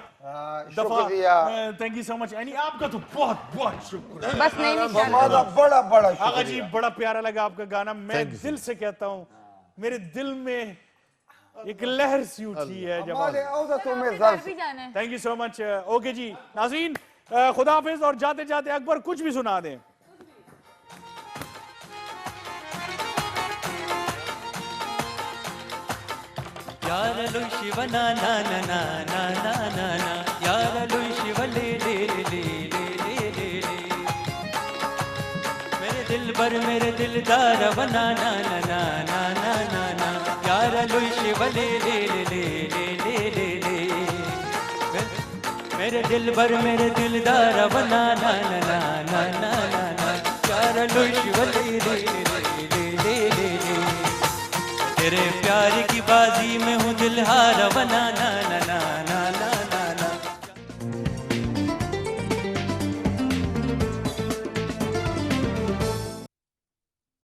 शुक्रिया। Thank you so much. यानी आपका तो बहुत बहुत शुक्र। बस नहीं हमारा बड़ा बड़ा आगा जी शुक्रिया। बड़ा प्यारा लगा आपका गाना। मैं दिल से कहता हूँ, मेरे दिल में एक लहर सी उठी है जब हमारे औरतों में घर जर्फ भी जाना है। Thank you so much. Okay जी नाज़रीन, खुदा हाफिज। और जाते जाते अकबर कुछ भी सुना दें। यारलु शिव ना ना ना ना ना ना ना ना यारलु शिव ले ले ले ले ले ले ले मेरे दिल भर मेरे दिलदार बना ना ना ना ना ना ना ना यारलु शिव ले ले ले ले ले ले ले ले मेरे दिल भर मेरे दिलदार बना ना ना ना ना ना ना ना यारलु शिव ले ले ले ले ले ले तेरे प्यार की बाजी में हूँ दिलहार बना ना